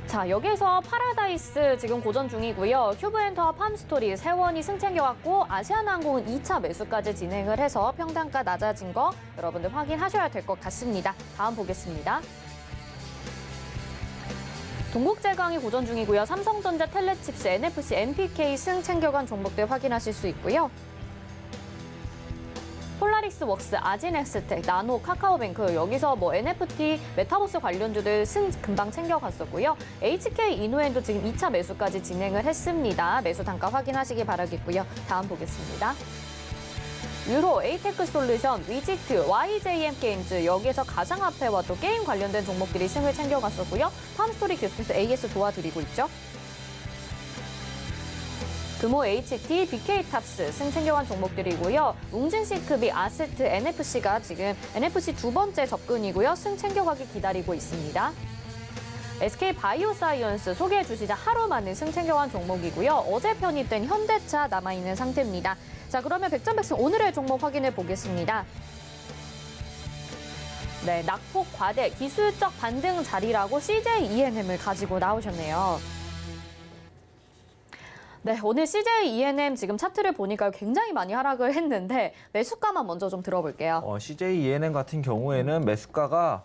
자, 여기서 파라다이스 지금 고전 중이고요. 큐브엔터와 팜스토리, 세원이 승 챙겨왔고 아시아나항공은 2차 매수까지 진행을 해서 평단가 낮아진 거 여러분들 확인하셔야 될 것 같습니다. 다음 보겠습니다. 동국제강이 고전 중이고요. 삼성전자, 텔레칩스, NFC, NPK 승 챙겨간 종목들 확인하실 수 있고요. 폴라리스웍스, 아진엑스텍, 나노, 카카오뱅크 여기서 뭐 NFT, 메타버스 관련주들 승 금방 챙겨갔었고요. HK 이노엔도 지금 2차 매수까지 진행을 했습니다. 매수 단가 확인하시기 바라겠고요. 다음 보겠습니다. 유로, 에이테크 솔루션, 위지트, YJM 게임즈 여기에서 가상화폐와 또 게임 관련된 종목들이 승을 챙겨갔었고요. 팜스토리 계속해서 AS 도와드리고 있죠. 금호 HT, BK탑스 승 챙겨간 종목들이고요. 웅진시크비, 아세트, NFC가 지금 NFC 두 번째 접근이고요. 승 챙겨가기 기다리고 있습니다. SK바이오사이언스 소개해 주시자 하루 만에 승 챙겨간 종목이고요. 어제 편입된 현대차 남아있는 상태입니다. 자, 그러면 100점 100승 오늘의 종목 확인해 보겠습니다. 네, 낙폭 과대, 기술적 반등 자리라고 CJ ENM을 가지고 나오셨네요. 네, 오늘 CJ ENM 지금 차트를 보니까 굉장히 많이 하락을 했는데 매수가만 먼저 좀 들어볼게요. CJ ENM 같은 경우에는 매수가가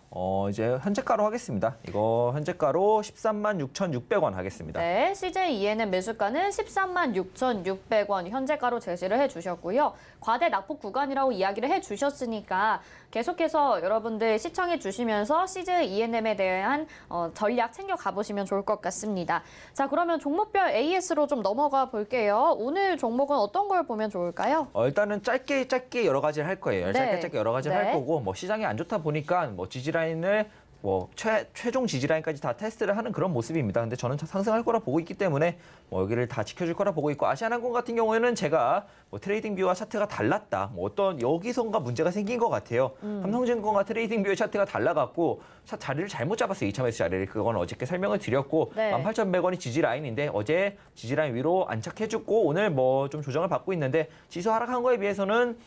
이제 현재가로 하겠습니다. 이거 현재가로 13만 6,600원 하겠습니다. 네, CJ ENM 매수가는 13만 6,600원 현재가로 제시를 해주셨고요. 과대 낙폭 구간이라고 이야기를 해주셨으니까 계속해서 여러분들 시청해 주시면서 CJ ENM에 대한 전략 챙겨 가보시면 좋을 것 같습니다. 자, 그러면 종목별 AS로 좀 넘어가 볼게요. 오늘 종목은 어떤 걸 보면 좋을까요? 일단은 짧게 여러 가지를 할 거예요. 네. 짧게 여러 가지를 할 거고 뭐 시장이 안 좋다 보니까 뭐 지지라인을 뭐 최종 지지라인까지 다 테스트를 하는 그런 모습입니다. 근데 저는 상승할 거라 보고 있기 때문에 뭐 여기를 다 지켜줄 거라 보고 있고 아시아나항공 같은 경우에는 제가 뭐 트레이딩 뷰와 차트가 달랐다. 뭐 어떤 여기선가 문제가 생긴 것 같아요. 삼성증권과 트레이딩 뷰의 차트가 달라갖고 자리를 잘못 잡았어요. 2차 매수 자리를. 그건 어저께 설명을 드렸고 네. 18,100원이 지지라인인데 어제 지지라인 위로 안착해줬고 오늘 뭐 좀 조정을 받고 있는데 지수 하락한 거에 비해서는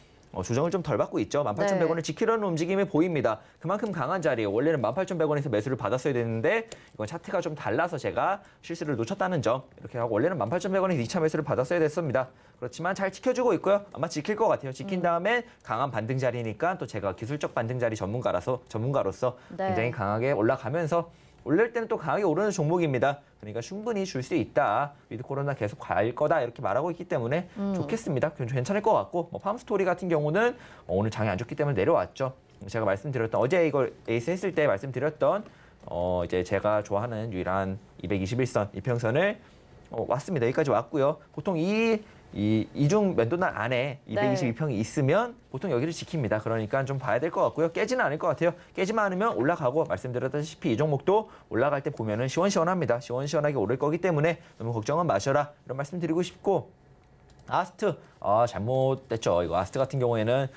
조정을 좀 덜 받고 있죠. 18,100원을 지키려는 움직임이 보입니다. 그만큼 강한 자리에 원래는 18,100원에서 매수를 받았어야 되는데 이건 차트가 좀 달라서 제가 실수를 놓쳤다는 점 이렇게 하고 원래는 18,100원에서 2차 매수를 받았어야 됐습니다. 그렇지만 잘 지켜주고 있고요. 아마 지킬 것 같아요. 지킨 다음에 강한 반등 자리니까 또 제가 기술적 반등 자리 전문가로서 네. 굉장히 강하게 올라가면서 올릴 때는 또 강하게 오르는 종목입니다. 그러니까 충분히 줄 수 있다. 위드 코로나 계속 갈 거다 이렇게 말하고 있기 때문에 좋겠습니다. 괜찮을 것 같고 뭐 팜스토리 같은 경우는 오늘 장이 안 좋기 때문에 내려왔죠. 제가 말씀드렸던 어제 이걸 에이스 했을 때 말씀드렸던 이제 제가 좋아하는 유일한 221선 이평선을 왔습니다. 여기까지 왔고요. 보통 이중 면도날 안에 222평이 있으면 보통 여기를 지킵니다. 그러니까 좀 봐야 될 것 같고요. 깨지는 않을 것 같아요. 깨지만 않으면 올라가고 말씀드렸다시피 이 종목도 올라갈 때 보면은 시원시원합니다. 시원시원하게 오를 거기 때문에 너무 걱정은 마셔라. 이런 말씀 드리고 싶고 아스트 잘못됐죠. 이거 아스트 같은 경우에는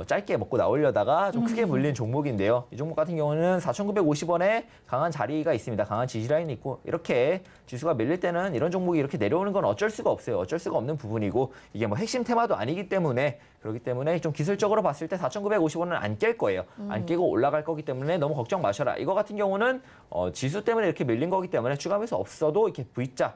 짧게 먹고 나오려다가 좀 크게 물린 종목인데요. 이 종목 같은 경우는 4,950원에 강한 자리가 있습니다. 강한 지지 라인이 있고 이렇게 지수가 밀릴 때는 이런 종목이 이렇게 내려오는 건 어쩔 수가 없어요. 어쩔 수가 없는 부분이고 이게 뭐 핵심 테마도 아니기 때문에 그렇기 때문에 좀 기술적으로 봤을 때 4,950원은 안 깰 거예요. 안 깨고 올라갈 거기 때문에 너무 걱정 마셔라. 이거 같은 경우는 지수 때문에 이렇게 밀린 거기 때문에 추가 매수 없어도 이렇게 V자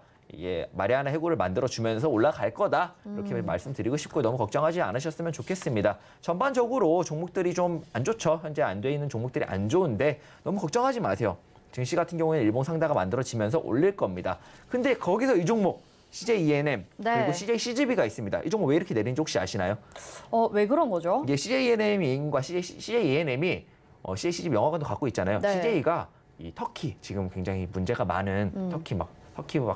마리아나 해구를 만들어주면서 올라갈 거다. 이렇게 말씀드리고 싶고 너무 걱정하지 않으셨으면 좋겠습니다. 전반적으로 종목들이 좀 안 좋죠. 현재 안 돼 있는 종목들이 안 좋은데 너무 걱정하지 마세요. 증시 같은 경우에는 일봉 상다가 만들어지면서 올릴 겁니다. 근데 거기서 이 종목 CJ ENM 그리고 CJ CGV가 있습니다. 이 종목 왜 이렇게 내린지 혹시 아시나요? 왜 그런 거죠? 이게 CJ ENM과 CJ ENM이 CJ CGV 영화관도 갖고 있잖아요. CJ가 이 터키 지금 굉장히 문제가 많은 터키 막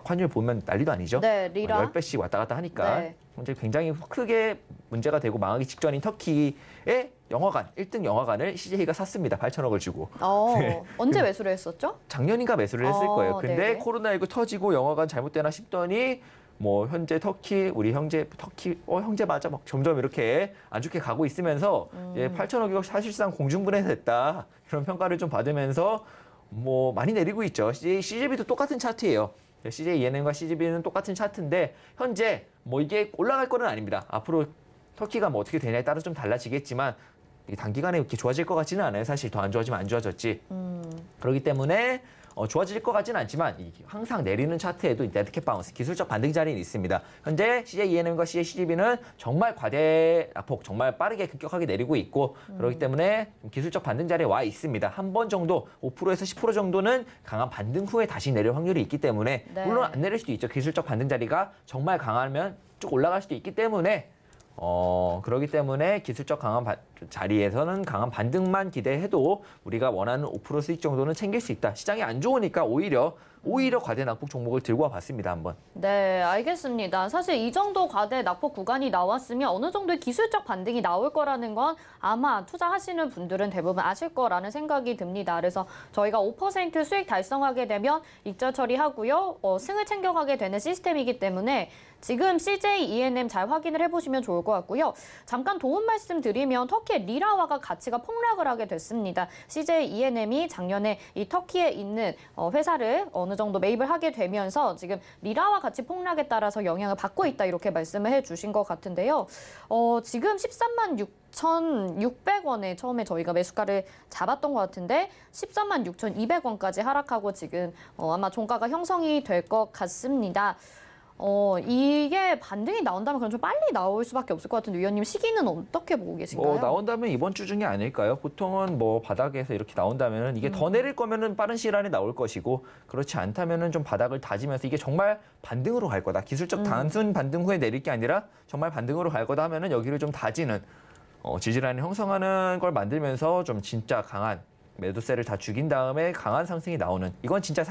환율 보면 난리도 아니죠. 네, 리라. 10배씩 왔다 갔다 하니까 네. 현재 굉장히 크게 문제가 되고 망하기 직전인 터키의 영화관, 1등 영화관을 CJ가 샀습니다. 8천억을 주고. 네. 언제 매수를 했었죠? 작년인가 매수를 했을 거예요. 근데 네. 코로나19 터지고 영화관 잘못되나 싶더니 뭐 현재 터키 우리 형제 형제 맞아 막 점점 이렇게 안 좋게 가고 있으면서 8천억이 사실상 공중분해됐다. 이런 평가를 좀 받으면서 뭐 많이 내리고 있죠. CJB도 똑같은 차트예요. CJ ENM과 CGV는 똑같은 차트인데 현재 뭐 이게 올라갈 거는 아닙니다. 앞으로 터키가 뭐 어떻게 되냐에 따라 좀 달라지겠지만 단기간에 이렇게 좋아질 것 같지는 않아요. 사실 더 안 좋아지면 안 좋아졌지. 그렇기 때문에 좋아질 것 같지는 않지만 항상 내리는 차트에도 데드캣 바운스, 기술적 반등 자리는 있습니다. 현재 CJ ENM과 CJ CGV는 정말 과대폭, 정말 빠르게 급격하게 내리고 있고 그렇기 때문에 기술적 반등 자리에 와 있습니다. 한 번 정도 5%에서 10% 정도는 강한 반등 후에 다시 내릴 확률이 있기 때문에 네. 물론 안 내릴 수도 있죠. 기술적 반등 자리가 정말 강하면 쭉 올라갈 수도 있기 때문에 그렇기 때문에 기술적 강한 자리에서는 강한 반등만 기대해도 우리가 원하는 5% 수익 정도는 챙길 수 있다. 시장이 안 좋으니까 오히려 과대 낙폭 종목을 들고 와봤습니다. 한번. 네, 알겠습니다. 사실 이 정도 과대 낙폭 구간이 나왔으면 어느 정도의 기술적 반등이 나올 거라는 건 아마 투자하시는 분들은 대부분 아실 거라는 생각이 듭니다. 그래서 저희가 5% 수익 달성하게 되면 익절 처리하고요. 승을 챙겨가게 되는 시스템이기 때문에 지금 CJ ENM 잘 확인을 해보시면 좋을 것 같고요. 잠깐 도움 말씀드리면 터키의 리라화가 가치가 폭락을 하게 됐습니다. CJ ENM이 작년에 이 터키에 있는 회사를 어느 정도 매입을 하게 되면서 지금 리라화 가치 폭락에 따라서 영향을 받고 있다 이렇게 말씀을 해주신 것 같은데요. 지금 13만 6,600원에 처음에 저희가 매수가를 잡았던 것 같은데 13만 6,200원까지 하락하고 지금 아마 종가가 형성이 될 것 같습니다. 이게 반등이 나온다면 그럼 좀 빨리 나올 수밖에 없을 것 같은데 위원님 시기는 어떻게 보고 계신가요? 나온다면 이번 주 중에 아닐까요? 보통은 뭐 바닥에서 이렇게 나온다면 이게 더 내릴 거면은 빠른 시일 안에 나올 것이고 그렇지 않다면은 좀 바닥을 다지면서 이게 정말 반등으로 갈 거다. 기술적 단순 반등 후에 내릴 게 아니라 정말 반등으로 갈 거다 하면은 여기를 좀 다지는 지지라인을 형성하는 걸 만들면서 좀 진짜 강한 매도세를 다 죽인 다음에 강한 상승이 나오는 이건 진짜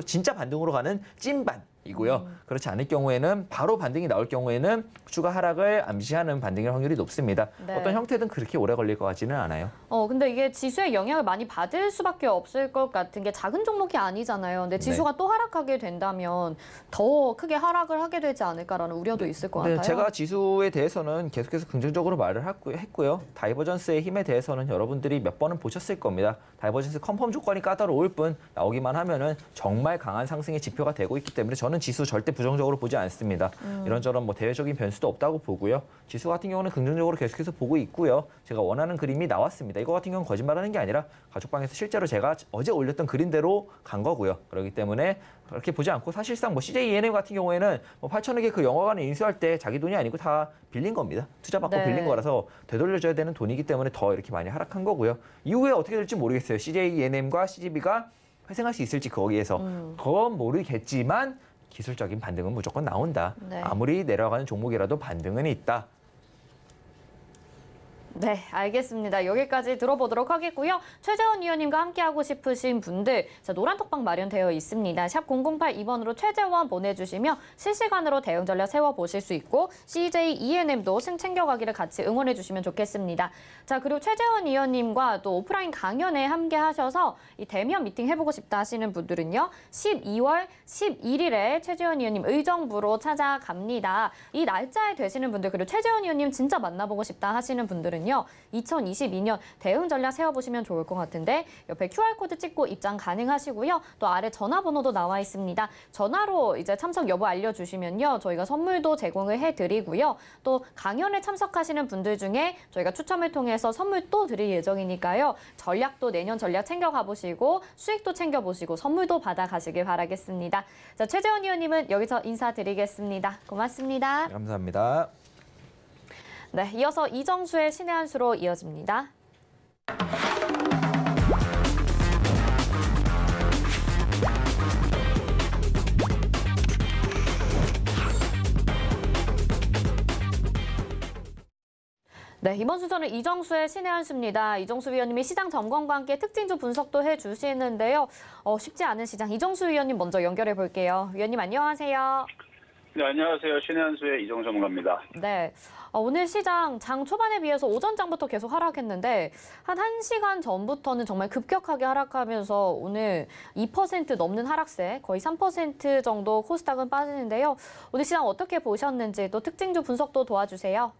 진짜 반등으로 가는 찐반이고요. 그렇지 않을 경우에는 바로 반등이 나올 경우에는 추가 하락을 암시하는 반등일 확률이 높습니다. 네. 어떤 형태든 그렇게 오래 걸릴 것 같지는 않아요. 근데 이게 지수에 영향을 많이 받을 수밖에 없을 것 같은 게 작은 종목이 아니잖아요. 근데 지수가 또 하락하게 된다면 더 크게 하락을 하게 되지 않을까라는 우려도 있을 것 같아요. 제가 지수에 대해서는 계속해서 긍정적으로 말을 했고요. 다이버전스의 힘에 대해서는 여러분들이 몇 번은 보셨을 겁니다. 다이버전스 컨펌 조건이 까다로울 뿐 나오기만 하면은 정말 강한 상승의 지표가 되고 있기 때문에 저는 지수 절대 부정적으로 보지 않습니다. 이런저런 뭐 대외적인 변수도 없다고 보고요. 지수 같은 경우는 긍정적으로 계속해서 보고 있고요. 제가 원하는 그림이 나왔습니다. 이거 같은 경우는 거짓말하는 게 아니라 가족방에서 실제로 제가 어제 올렸던 그림대로 간 거고요. 그렇기 때문에 그렇게 보지 않고 사실상 뭐 CJ ENM 같은 경우에는 뭐 8천억에 그 영화관을 인수할 때 자기 돈이 아니고 다 빌린 겁니다. 투자받고 빌린 거라서 되돌려줘야 되는 돈이기 때문에 더 이렇게 많이 하락한 거고요. 이후에 어떻게 될지 모르겠어요. CJ ENM과 CGV가 회생할 수 있을지 거기에서 그건 모르겠지만 기술적인 반등은 무조건 나온다. 네. 아무리 내려가는 종목이라도 반등은 있다. 네, 알겠습니다. 여기까지 들어보도록 하겠고요. 최재원 위원님과 함께하고 싶으신 분들 노란 톡방 마련되어 있습니다. 샵 0082번으로 최재원 보내주시면 실시간으로 대응 전략 세워보실 수 있고 CJ ENM도 승 챙겨가기를 같이 응원해 주시면 좋겠습니다. 자, 그리고 최재원 위원님과 또 오프라인 강연에 함께하셔서 이 대면 미팅 해보고 싶다 하시는 분들은요. 12월 11일에 최재원 위원님 의정부로 찾아갑니다. 이 날짜에 되시는 분들 그리고 최재원 위원님 진짜 만나보고 싶다 하시는 분들은 2022년 대응 전략 세워보시면 좋을 것 같은데 옆에 QR코드 찍고 입장 가능하시고요. 또 아래 전화번호도 나와 있습니다. 전화로 이제 참석 여부 알려주시면요. 저희가 선물도 제공을 해드리고요. 또 강연에 참석하시는 분들 중에 저희가 추첨을 통해서 선물 또 드릴 예정이니까요. 전략도 내년 전략 챙겨가보시고 수익도 챙겨보시고 선물도 받아가시길 바라겠습니다. 자, 최재원 위원님은 여기서 인사드리겠습니다. 고맙습니다. 감사합니다. 네, 이어서 이정수의 신의 한 수로 이어집니다. 네, 이번 순서는 이정수의 신의 한 수입니다. 이정수 위원님이 시장 점검과 함께 특징주 분석도 해주시는데요. 쉽지 않은 시장, 이정수 위원님 먼저 연결해 볼게요. 위원님 안녕하세요. 네, 안녕하세요. 신의 한 수의 이정수 전문가입니다. 네, 오늘 시장 장 초반에 비해서 오전장부터 계속 하락했는데 한 1시간 전부터는 정말 급격하게 하락하면서 오늘 2% 넘는 하락세, 거의 3% 정도 코스닥은 빠지는데요. 오늘 시장 어떻게 보셨는지 또 특징주 분석도 도와주세요.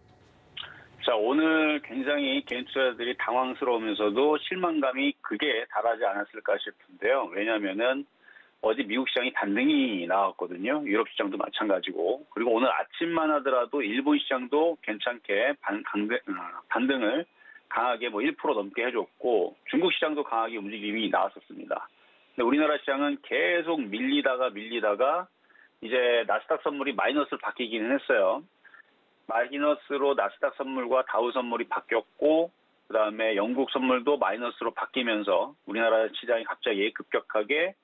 자, 오늘 굉장히 개인 투자자들이 당황스러우면서도 실망감이 극에 달하지 않았을까 싶은데요. 왜냐하면은 어제 미국 시장이 반등이 나왔거든요. 유럽 시장도 마찬가지고. 그리고 오늘 아침만 하더라도 일본 시장도 괜찮게 반등을 강하게 1% 넘게 해줬고 중국 시장도 강하게 움직임이 나왔었습니다. 근데 우리나라 시장은 계속 밀리다가 이제 나스닥 선물이 마이너스로 바뀌기는 했어요. 마이너스로 나스닥 선물과 다우 선물이 바뀌었고 그다음에 영국 선물도 마이너스로 바뀌면서 우리나라 시장이 갑자기 급격하게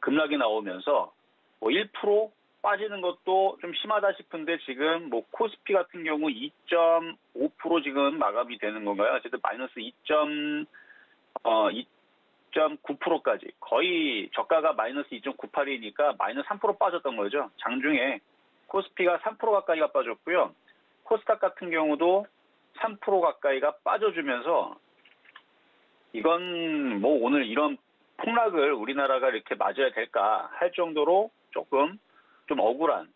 급락이 나오면서 1% 빠지는 것도 좀 심하다 싶은데 지금 코스피 같은 경우 2.5% 지금 마감이 되는 건가요? 어쨌든 마이너스 2.9%까지 거의 저가가 마이너스 2.98이니까 마이너스 3% 빠졌던 거죠. 장중에 코스피가 3% 가까이가 빠졌고요. 코스닥 같은 경우도 3% 가까이가 빠져주면서 이건 오늘 이런 폭락을 우리나라가 이렇게 맞아야 될까 할 정도로 조금 좀 억울한.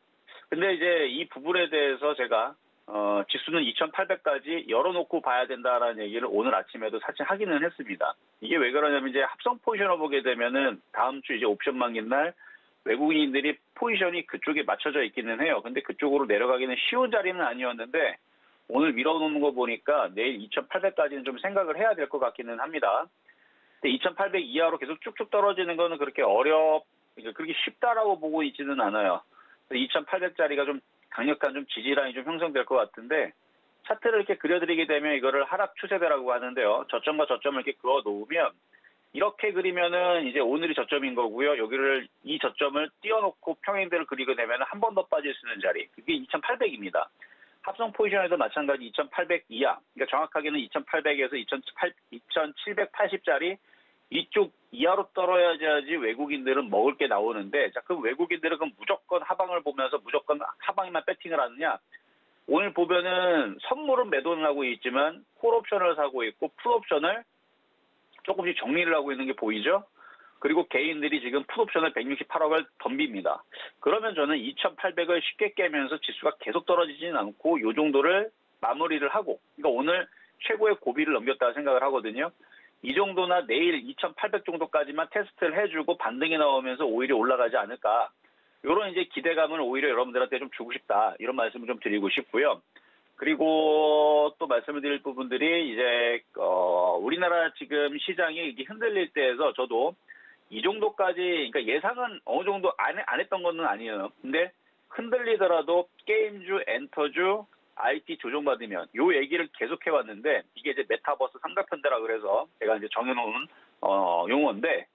근데 이제 이 부분에 대해서 제가 지수는 2,800까지 열어놓고 봐야 된다라는 얘기를 오늘 아침에도 사실 하기는 했습니다. 이게 왜 그러냐면 이제 합성 포지션을 보게 되면은 다음 주 이제 옵션 만기인 날 외국인들이 포지션이 그쪽에 맞춰져 있기는 해요. 근데 그쪽으로 내려가기는 쉬운 자리는 아니었는데 오늘 밀어놓는 거 보니까 내일 2,800까지는 좀 생각을 해야 될 것 같기는 합니다. 근데 2,800 이하로 계속 쭉쭉 떨어지는 거는 그렇게 그렇게 쉽다라고 보고 있지는 않아요. 2,800짜리가 좀 강력한 좀 지지라인이 좀 형성될 것 같은데 차트를 이렇게 그려드리게 되면 이거를 하락 추세대라고 하는데요. 저점과 저점을 이렇게 그어 놓으면 이렇게 그리면은 이제 오늘이 저점인 거고요. 이 저점을 띄워놓고 평행대를 그리게 되면 한 번 더 빠질 수 있는 자리. 그게 2,800입니다. 합성 포지션에도 마찬가지 2,800 이하. 그러니까 정확하게는 2,800에서 2,780짜리 이쪽 이하로 떨어야지 외국인들은 먹을 게 나오는데 자, 그럼 외국인들은 그럼 무조건 하방을 보면서 무조건 하방에만 배팅을 하느냐? 오늘 보면은 선물은 매도를 하고 있지만 콜옵션을 사고 있고 풋옵션을 조금씩 정리를 하고 있는 게 보이죠? 그리고 개인들이 지금 풋옵션을 168억을 덤빕니다. 그러면 저는 2,800을 쉽게 깨면서 지수가 계속 떨어지지는 않고 이 정도를 마무리를 하고 그러니까 오늘 최고의 고비를 넘겼다 생각을 하거든요. 이 정도나 내일 2,800 정도까지만 테스트를 해주고 반등이 나오면서 오히려 올라가지 않을까. 이런 이제 기대감을 오히려 여러분들한테 좀 주고 싶다. 이런 말씀을 좀 드리고 싶고요. 그리고 또 말씀을 드릴 부분들이 이제 우리나라 지금 시장이 이렇게 흔들릴 때에서 저도 이 정도까지 그러니까 예상은 어느 정도 안 했던 건 아니에요. 근데 흔들리더라도 게임주, 엔터주, IT 조정받으면 요 얘기를 계속 해왔는데 이게 이제 메타버스 삼각편대라 그래서 제가 이제 정해놓은 용어인데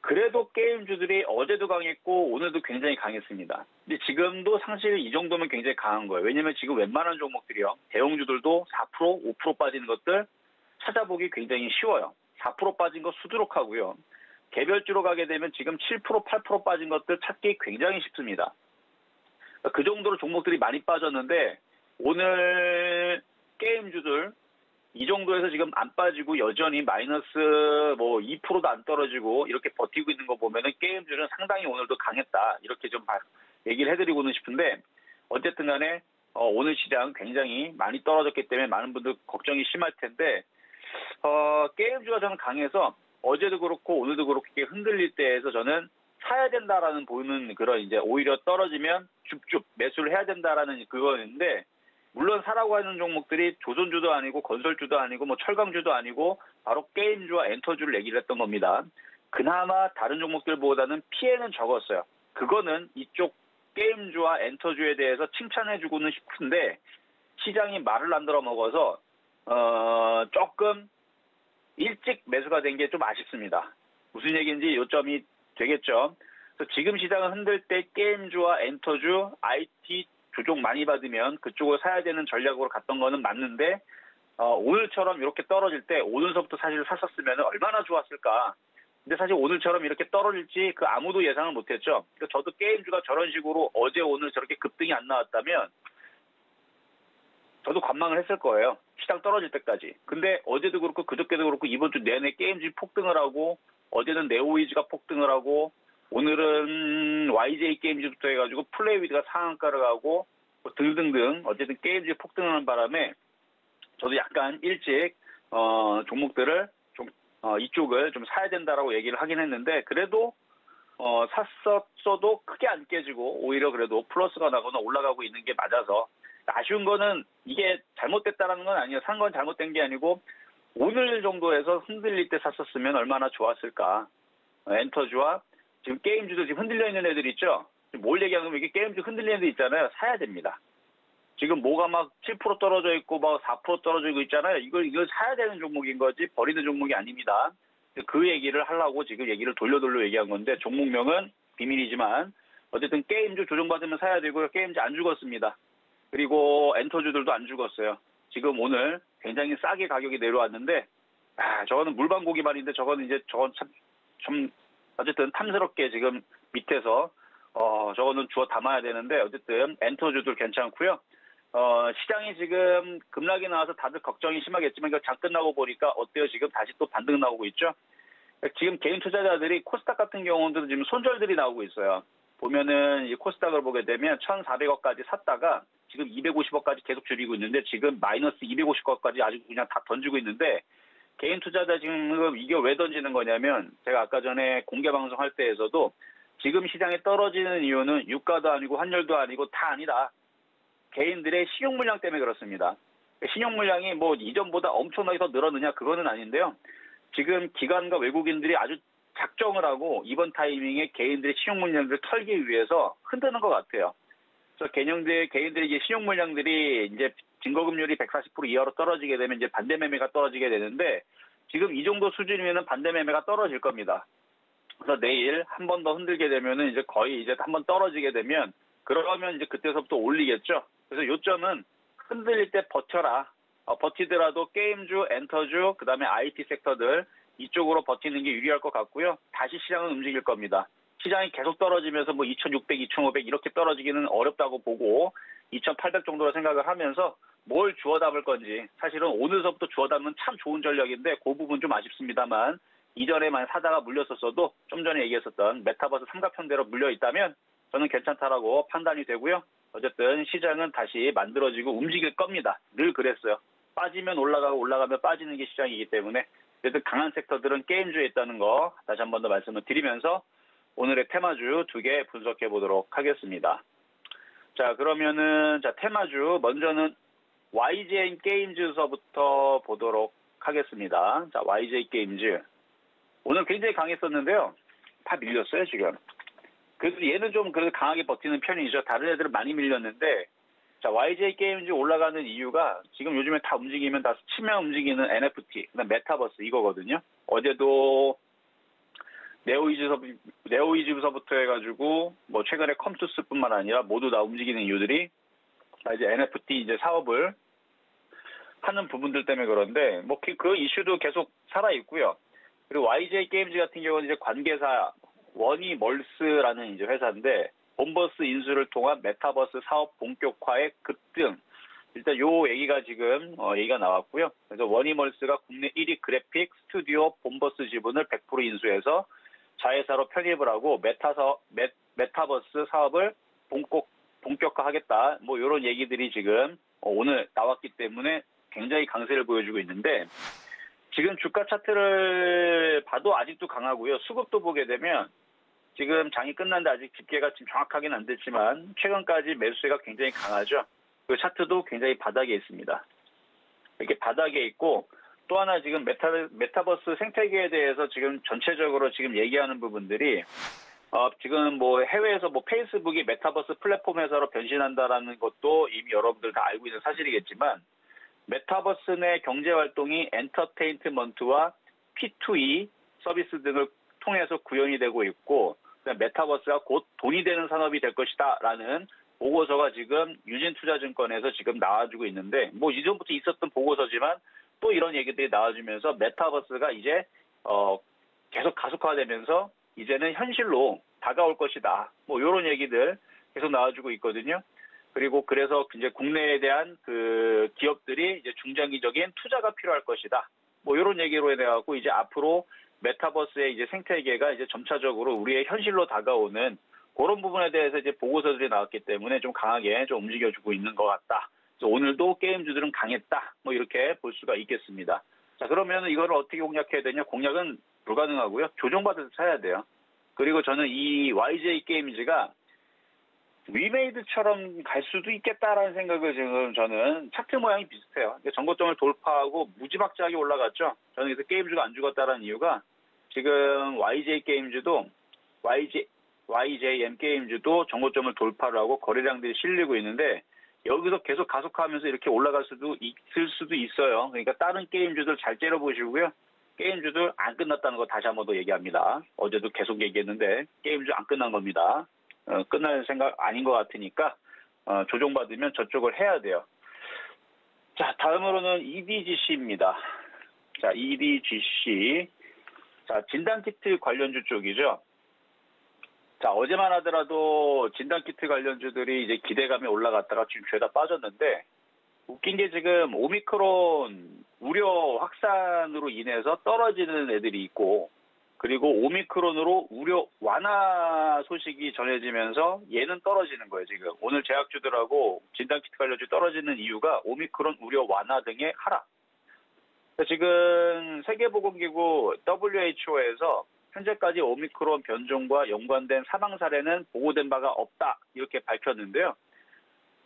그래도 게임주들이 어제도 강했고 오늘도 굉장히 강했습니다. 근데 지금도 사실 이 정도면 굉장히 강한 거예요. 왜냐면 지금 웬만한 종목들이요. 대형주들도 4%, 5% 빠지는 것들 찾아보기 굉장히 쉬워요. 4% 빠진 거 수두룩하고요. 개별주로 가게 되면 지금 7%, 8% 빠진 것들 찾기 굉장히 쉽습니다. 그 정도로 종목들이 많이 빠졌는데 오늘 게임주들 이 정도에서 지금 안 빠지고 여전히 마이너스 뭐 2%도 안 떨어지고 이렇게 버티고 있는 거 보면은 게임주는 상당히 오늘도 강했다. 이렇게 좀 얘기를 해드리고는 싶은데 어쨌든 간에 오늘 시장 굉장히 많이 떨어졌기 때문에 많은 분들 걱정이 심할 텐데 게임주가 저는 강해서 어제도 그렇고 오늘도 그렇게 흔들릴 때에서 저는 사야 된다라는 보이는 그런 이제 오히려 떨어지면 줍줍 매수를 해야 된다라는 그거였는데 물론 사라고 하는 종목들이 조선주도 아니고 건설주도 아니고 뭐 철강주도 아니고 바로 게임주와 엔터주를 얘기를 했던 겁니다. 그나마 다른 종목들보다는 피해는 적었어요. 그거는 이쪽 게임주와 엔터주에 대해서 칭찬해주고는 싶은데 시장이 말을 안 들어먹어서 조금 일찍 매수가 된 게 좀 아쉽습니다. 무슨 얘기인지 요점이 되겠죠. 그래서 지금 시장을 흔들 때 게임주와 엔터주, IT 조정 많이 받으면 그쪽을 사야 되는 전략으로 갔던 거는 맞는데 오늘처럼 이렇게 떨어질 때 오늘서부터 사실 샀었으면 얼마나 좋았을까. 근데 사실 오늘처럼 이렇게 떨어질지 그 아무도 예상을 못했죠. 그러니까 저도 게임주가 저런 식으로 어제 오늘 저렇게 급등이 안 나왔다면 저도 관망을 했을 거예요. 시장 떨어질 때까지. 근데 어제도 그렇고 그저께도 그렇고 이번 주 내내 게임주이 폭등을 하고 어제는 네오이즈가 폭등을 하고 오늘은 YJ 게임즈부터 해가지고 플레이위드가 상한가를 가고 뭐 등등등 어쨌든 게임즈 폭등하는 바람에 저도 약간 일찍 종목들을 좀 이쪽을 좀 사야 된다라고 얘기를 하긴 했는데 그래도 샀었어도 크게 안 깨지고 오히려 그래도 플러스가 나거나 올라가고 있는 게 맞아서 아쉬운 거는 이게 잘못됐다라는 건 아니에요. 산 건 잘못된 게 아니고 오늘 정도에서 흔들릴 때 샀었으면 얼마나 좋았을까. 엔터주와 지금 게임주도 지금 흔들려 있는 애들 있죠? 뭘 얘기하면 이게 게임주 흔들리는 애들 있잖아요. 사야 됩니다. 지금 뭐가 막 7% 떨어져 있고 막 4% 떨어지고 있잖아요. 이걸 사야 되는 종목인 거지 버리는 종목이 아닙니다. 그 얘기를 하려고 지금 얘기를 돌려 얘기한 건데 종목명은 비밀이지만 어쨌든 게임주 조정받으면 사야 되고요. 게임주 안 죽었습니다. 그리고 엔터주들도 안 죽었어요. 지금 오늘 굉장히 싸게 가격이 내려왔는데 저거는 물방고기만인데 저거는 이제 저건 좀 어쨌든 탐스럽게 지금 밑에서 저거는 주워 담아야 되는데 어쨌든 엔터주들 괜찮고요. 시장이 지금 급락이 나와서 다들 걱정이 심하겠지만 장 끝나고 보니까 어때요? 지금 다시 또 반등 나오고 있죠. 지금 개인 투자자들이 코스닥 같은 경우도 지금 손절들이 나오고 있어요. 보면은 이 코스닥을 보게 되면 1,400억까지 샀다가 지금 250억까지 계속 줄이고 있는데 지금 마이너스 250억까지 아주 그냥 다 던지고 있는데 개인 투자자 지금 이게 왜 던지는 거냐면 제가 아까 전에 공개 방송할 때에서도 지금 시장에 떨어지는 이유는 유가도 아니고 환율도 아니고 다 아니다. 개인들의 신용 물량 때문에 그렇습니다. 신용 물량이 뭐 이전보다 엄청나게 더 늘었느냐 그거는 아닌데요. 지금 기관과 외국인들이 아주 작정을 하고 이번 타이밍에 개인들의 신용 물량들을 털기 위해서 흔드는 것 같아요. 그래서 개인들의 이제 신용 물량들이 이제 증거금률이 140% 이하로 떨어지게 되면 이제 반대 매매가 떨어지게 되는데 지금 이 정도 수준이면 반대 매매가 떨어질 겁니다. 그래서 내일 한 번 더 흔들게 되면은 이제 거의 이제 한 번 떨어지게 되면 그러면 이제 그때서부터 올리겠죠. 그래서 요점은 흔들릴 때 버텨라. 버티더라도 게임주, 엔터주, 그다음에 IT 섹터들 이쪽으로 버티는 게 유리할 것 같고요. 다시 시장은 움직일 겁니다. 시장이 계속 떨어지면서 뭐 2,600, 2,500 이렇게 떨어지기는 어렵다고 보고 2,800 정도로 생각을 하면서 뭘 주워 담을 건지 사실은 오늘서부터 주워 담으면 참 좋은 전략인데 그 부분 좀 아쉽습니다만 이전에만 사다가 물렸었어도 좀 전에 얘기했었던 메타버스 삼각형대로 물려 있다면 저는 괜찮다라고 판단이 되고요. 어쨌든 시장은 다시 만들어지고 움직일 겁니다. 늘 그랬어요. 빠지면 올라가고 올라가면 빠지는 게 시장이기 때문에 어쨌든 강한 섹터들은 게임주에 있다는 거 다시 한 번 더 말씀을 드리면서 오늘의 테마주 2개 분석해 보도록 하겠습니다. 자, 그러면은 테마주 먼저는 YJ 게임즈서부터 보도록 하겠습니다. 자, YJ 게임즈. 오늘 굉장히 강했었는데요. 다 밀렸어요, 지금. 그래도 얘는 좀 그래도 강하게 버티는 편이죠. 다른 애들은 많이 밀렸는데 자, YJ 게임즈 올라가는 이유가 지금 요즘에 다 움직이면 다 치면 움직이는 NFT, 그다음 메타버스 이거거든요. 어제도 네오이즈부터 해가지고 뭐 최근에 컴투스뿐만 아니라 모두 다 움직이는 이유들이 다 이제 NFT 이제 사업을 하는 부분들 때문에 그런데 뭐 그 이슈도 계속 살아 있고요. 그리고 YJ 게임즈 같은 경우는 이제 관계사 워니멀스라는 이제 회사인데 본버스 인수를 통한 메타버스 사업 본격화의 급등. 일단 요 얘기가 지금 얘기가 나왔고요. 그래서 워니멀스가 국내 1위 그래픽 스튜디오 본버스 지분을 100% 인수해서 자회사로 편입을 하고 메타버스 사업을 본격화하겠다. 뭐 이런 얘기들이 지금 오늘 나왔기 때문에 굉장히 강세를 보여주고 있는데 지금 주가 차트를 봐도 아직도 강하고요. 수급도 보게 되면 지금 장이 끝났는데 아직 집계가 지금 정확하게는 안 됐지만 최근까지 매수세가 굉장히 강하죠. 그 차트도 굉장히 바닥에 있습니다. 이렇게 바닥에 있고 또 하나 지금 메타버스 생태계에 대해서 지금 전체적으로 지금 얘기하는 부분들이 지금 뭐 해외에서 뭐 페이스북이 메타버스 플랫폼 회사로 변신한다라는 것도 이미 여러분들 다 알고 있는 사실이겠지만 메타버스 내 경제 활동이 엔터테인먼트와 P2E 서비스 등을 통해서 구현이 되고 있고 메타버스가 곧 돈이 되는 산업이 될 것이다라는 보고서가 지금 유진투자증권에서 지금 나와주고 있는데 뭐 이전부터 있었던 보고서지만 또 이런 얘기들이 나와주면서 메타버스가 이제 계속 가속화되면서 이제는 현실로 다가올 것이다. 뭐 이런 얘기들 계속 나와주고 있거든요. 그리고 그래서 이제 국내에 대한 그 기업들이 이제 중장기적인 투자가 필요할 것이다. 뭐 이런 얘기로 해갖고 이제 앞으로 메타버스의 이제 생태계가 이제 점차적으로 우리의 현실로 다가오는 그런 부분에 대해서 이제 보고서들이 나왔기 때문에 좀 강하게 좀 움직여주고 있는 것 같다. 그래서 오늘도 게임주들은 강했다. 뭐 이렇게 볼 수가 있겠습니다. 자, 그러면 이거를 어떻게 공략해야 되냐? 공략은 불가능하고요. 조정받아서 사야 돼요. 그리고 저는 이 YJ 게임즈가 위메이드처럼 갈 수도 있겠다라는 생각을 지금 저는 차트 모양이 비슷해요. 전고점을 돌파하고 무지막지하게 올라갔죠. 저는 그래서 게임주가 안 죽었다라는 이유가 지금 YJ 게임즈도 YJM 게임즈도 전고점을 돌파를 하고 거래량들이 실리고 있는데 여기서 계속 가속하면서 이렇게 올라갈 수도 있을 수도 있어요. 그러니까 다른 게임주들 잘 째려보시고요. 게임주들 안 끝났다는 거 다시 한번 더 얘기합니다. 어제도 계속 얘기했는데 게임주 안 끝난 겁니다. 끝날 생각 아닌 것 같으니까 조정받으면 저쪽을 해야 돼요. 자, 다음으로는 EDGC입니다. 자, EDGC. 자, 진단키트 관련주 쪽이죠. 자, 어제만 하더라도 진단키트 관련주들이 이제 기대감이 올라갔다가 지금 죄다 빠졌는데 웃긴 게 지금 오미크론 우려 확산으로 인해서 떨어지는 애들이 있고 그리고 오미크론으로 우려 완화 소식이 전해지면서 얘는 떨어지는 거예요, 지금. 오늘 제약주들하고 진단키트 관련주 떨어지는 이유가 오미크론 우려 완화 등의 하락. 지금 세계보건기구 WHO에서 현재까지 오미크론 변종과 연관된 사망 사례는 보고된 바가 없다. 이렇게 밝혔는데요.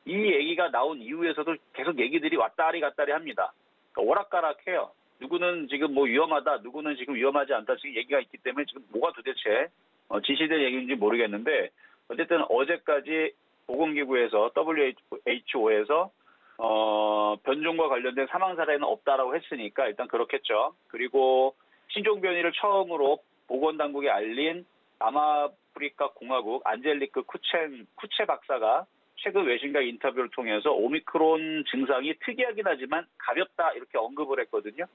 이 얘기가 나온 이후에서도 계속 얘기들이 왔다리 갔다리 합니다. 그러니까 오락가락해요. 누구는 지금 뭐 위험하다, 누구는 지금 위험하지 않다, 지금 얘기가 있기 때문에 지금 뭐가 도대체 지시될 얘기인지 모르겠는데 어쨌든 어제까지 보건기구에서 WHO에서 변종과 관련된 사망 사례는 없다라고 했으니까 일단 그렇겠죠. 그리고 신종 변이를 처음으로 보건당국에 알린 남아프리카 공화국 안젤리크 쿠체 박사가 최근 외신과 인터뷰를 통해서 오미크론 증상이 특이하긴 하지만 가볍다 이렇게 언급을 했거든요.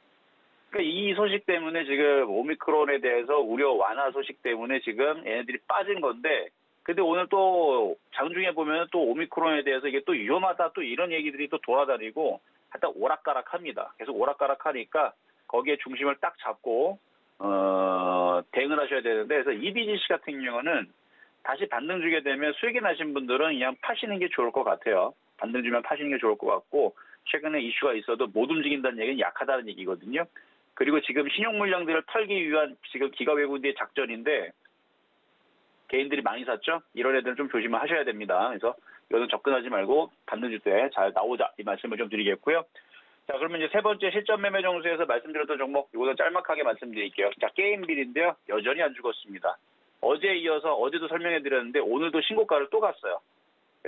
그러니까 이 소식 때문에 지금 오미크론에 대해서 우려 완화 소식 때문에 지금 얘네들이 빠진 건데 근데 오늘 또 장중에 보면 또 오미크론에 대해서 이게 또 위험하다 또 이런 얘기들이 또 돌아다니고 하여튼 오락가락합니다. 계속 오락가락하니까 거기에 중심을 딱 잡고 대응을 하셔야 되는데 그래서 EDGC 같은 경우는 다시 반등 주게 되면 수익이 나신 분들은 그냥 파시는 게 좋을 것 같아요. 반등 주면 파시는 게 좋을 것 같고 최근에 이슈가 있어도 못 움직인다는 얘기는 약하다는 얘기거든요. 그리고 지금 신용 물량들을 털기 위한 지금 기가 외국인의 작전인데 개인들이 많이 샀죠. 이런 애들은 좀 조심을 하셔야 됩니다. 그래서 이거는 접근하지 말고 반등 줄 때 잘 나오자 이 말씀을 좀 드리겠고요. 자, 그러면 이제 세 번째 실전 매매 정수에서 말씀드렸던 종목 이거는 짤막하게 말씀드릴게요. 자, 게임빌인데요. 여전히 안 죽었습니다. 어제에 이어서 어제도 설명해 드렸는데 오늘도 신고가를 또 갔어요.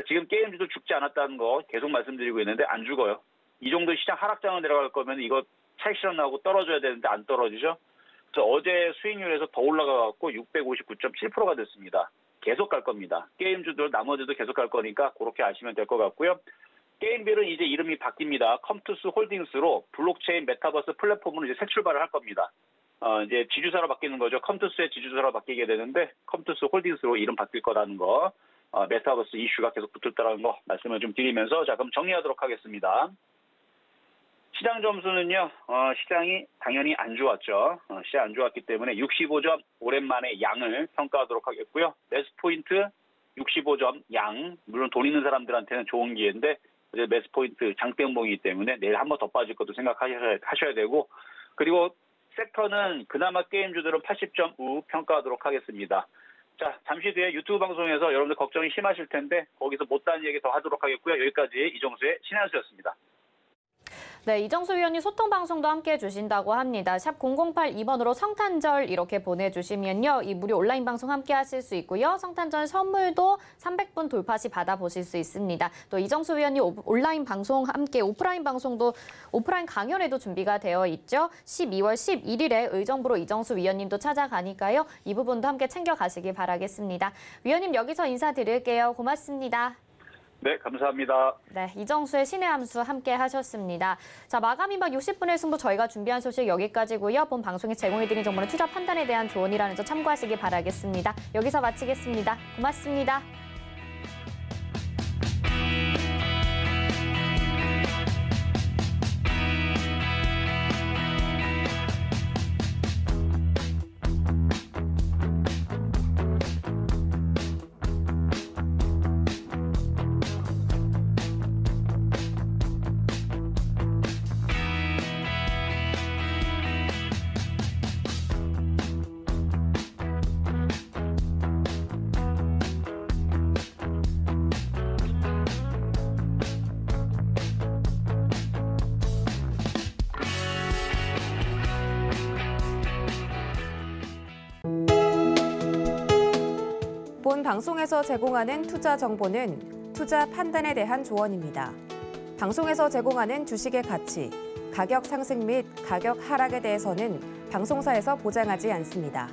지금 게임주도 죽지 않았다는 거 계속 말씀드리고 있는데 안 죽어요. 이 정도 시장 하락장을 내려갈 거면 이거 차익 실현 나오고 떨어져야 되는데 안 떨어지죠. 그래서 어제 수익률에서 더 올라가갖고 659.7%가 됐습니다. 계속 갈 겁니다. 게임주들 나머지도 계속 갈 거니까 그렇게 아시면 될 것 같고요. 게임빌은 이제 이름이 바뀝니다. 컴투스 홀딩스로 블록체인 메타버스 플랫폼으로 이제 새 출발을 할 겁니다. 이제 지주사로 바뀌는 거죠. 컴투스의 지주사로 바뀌게 되는데 컴투스 홀딩스로 이름 바뀔 거라는 거, 메타버스 이슈가 계속 붙을 거라는 거 말씀을 좀 드리면서 자 그럼 정리하도록 하겠습니다. 시장 점수는요. 시장이 당연히 안 좋았죠. 시장 안 좋았기 때문에 65점 오랜만에 양을 평가하도록 하겠고요. 매수 포인트 65점 양. 물론 돈 있는 사람들한테는 좋은 기회인데 이제 매수 포인트 장대음봉이기 때문에 내일 한 번 더 빠질 것도 생각하셔야 되고 그리고 섹터는 그나마 게임주들은 80점 우 평가하도록 하겠습니다. 자, 잠시 뒤에 유튜브 방송에서 여러분들 걱정이 심하실 텐데 거기서 못다한 얘기 더 하도록 하겠고요. 여기까지 이정수의 신한수였습니다. 네, 이정수 위원님 소통 방송도 함께 해주신다고 합니다. 샵 0082번으로 성탄절 이렇게 보내주시면요. 이 무료 온라인 방송 함께 하실 수 있고요. 성탄절 선물도 300분 돌파 시 받아보실 수 있습니다. 또 이정수 위원님 온라인 방송 함께 오프라인 방송도 오프라인 강연에도 준비가 되어 있죠. 12월 11일에 의정부로 이정수 위원님도 찾아가니까요. 이 부분도 함께 챙겨가시기 바라겠습니다. 위원님 여기서 인사드릴게요. 고맙습니다. 네, 감사합니다. 네, 이정수의 신의 함수 함께 하셨습니다. 자, 마감 임박 60분의 승부 저희가 준비한 소식 여기까지고요. 본 방송에 제공해드린 정보는 투자 판단에 대한 조언이라는 점 참고하시기 바라겠습니다. 여기서 마치겠습니다. 고맙습니다. 본 방송에서 제공하는 투자 정보는 투자 판단에 대한 조언입니다. 방송에서 제공하는 주식의 가치, 가격 상승 및 가격 하락에 대해서는 방송사에서 보장하지 않습니다.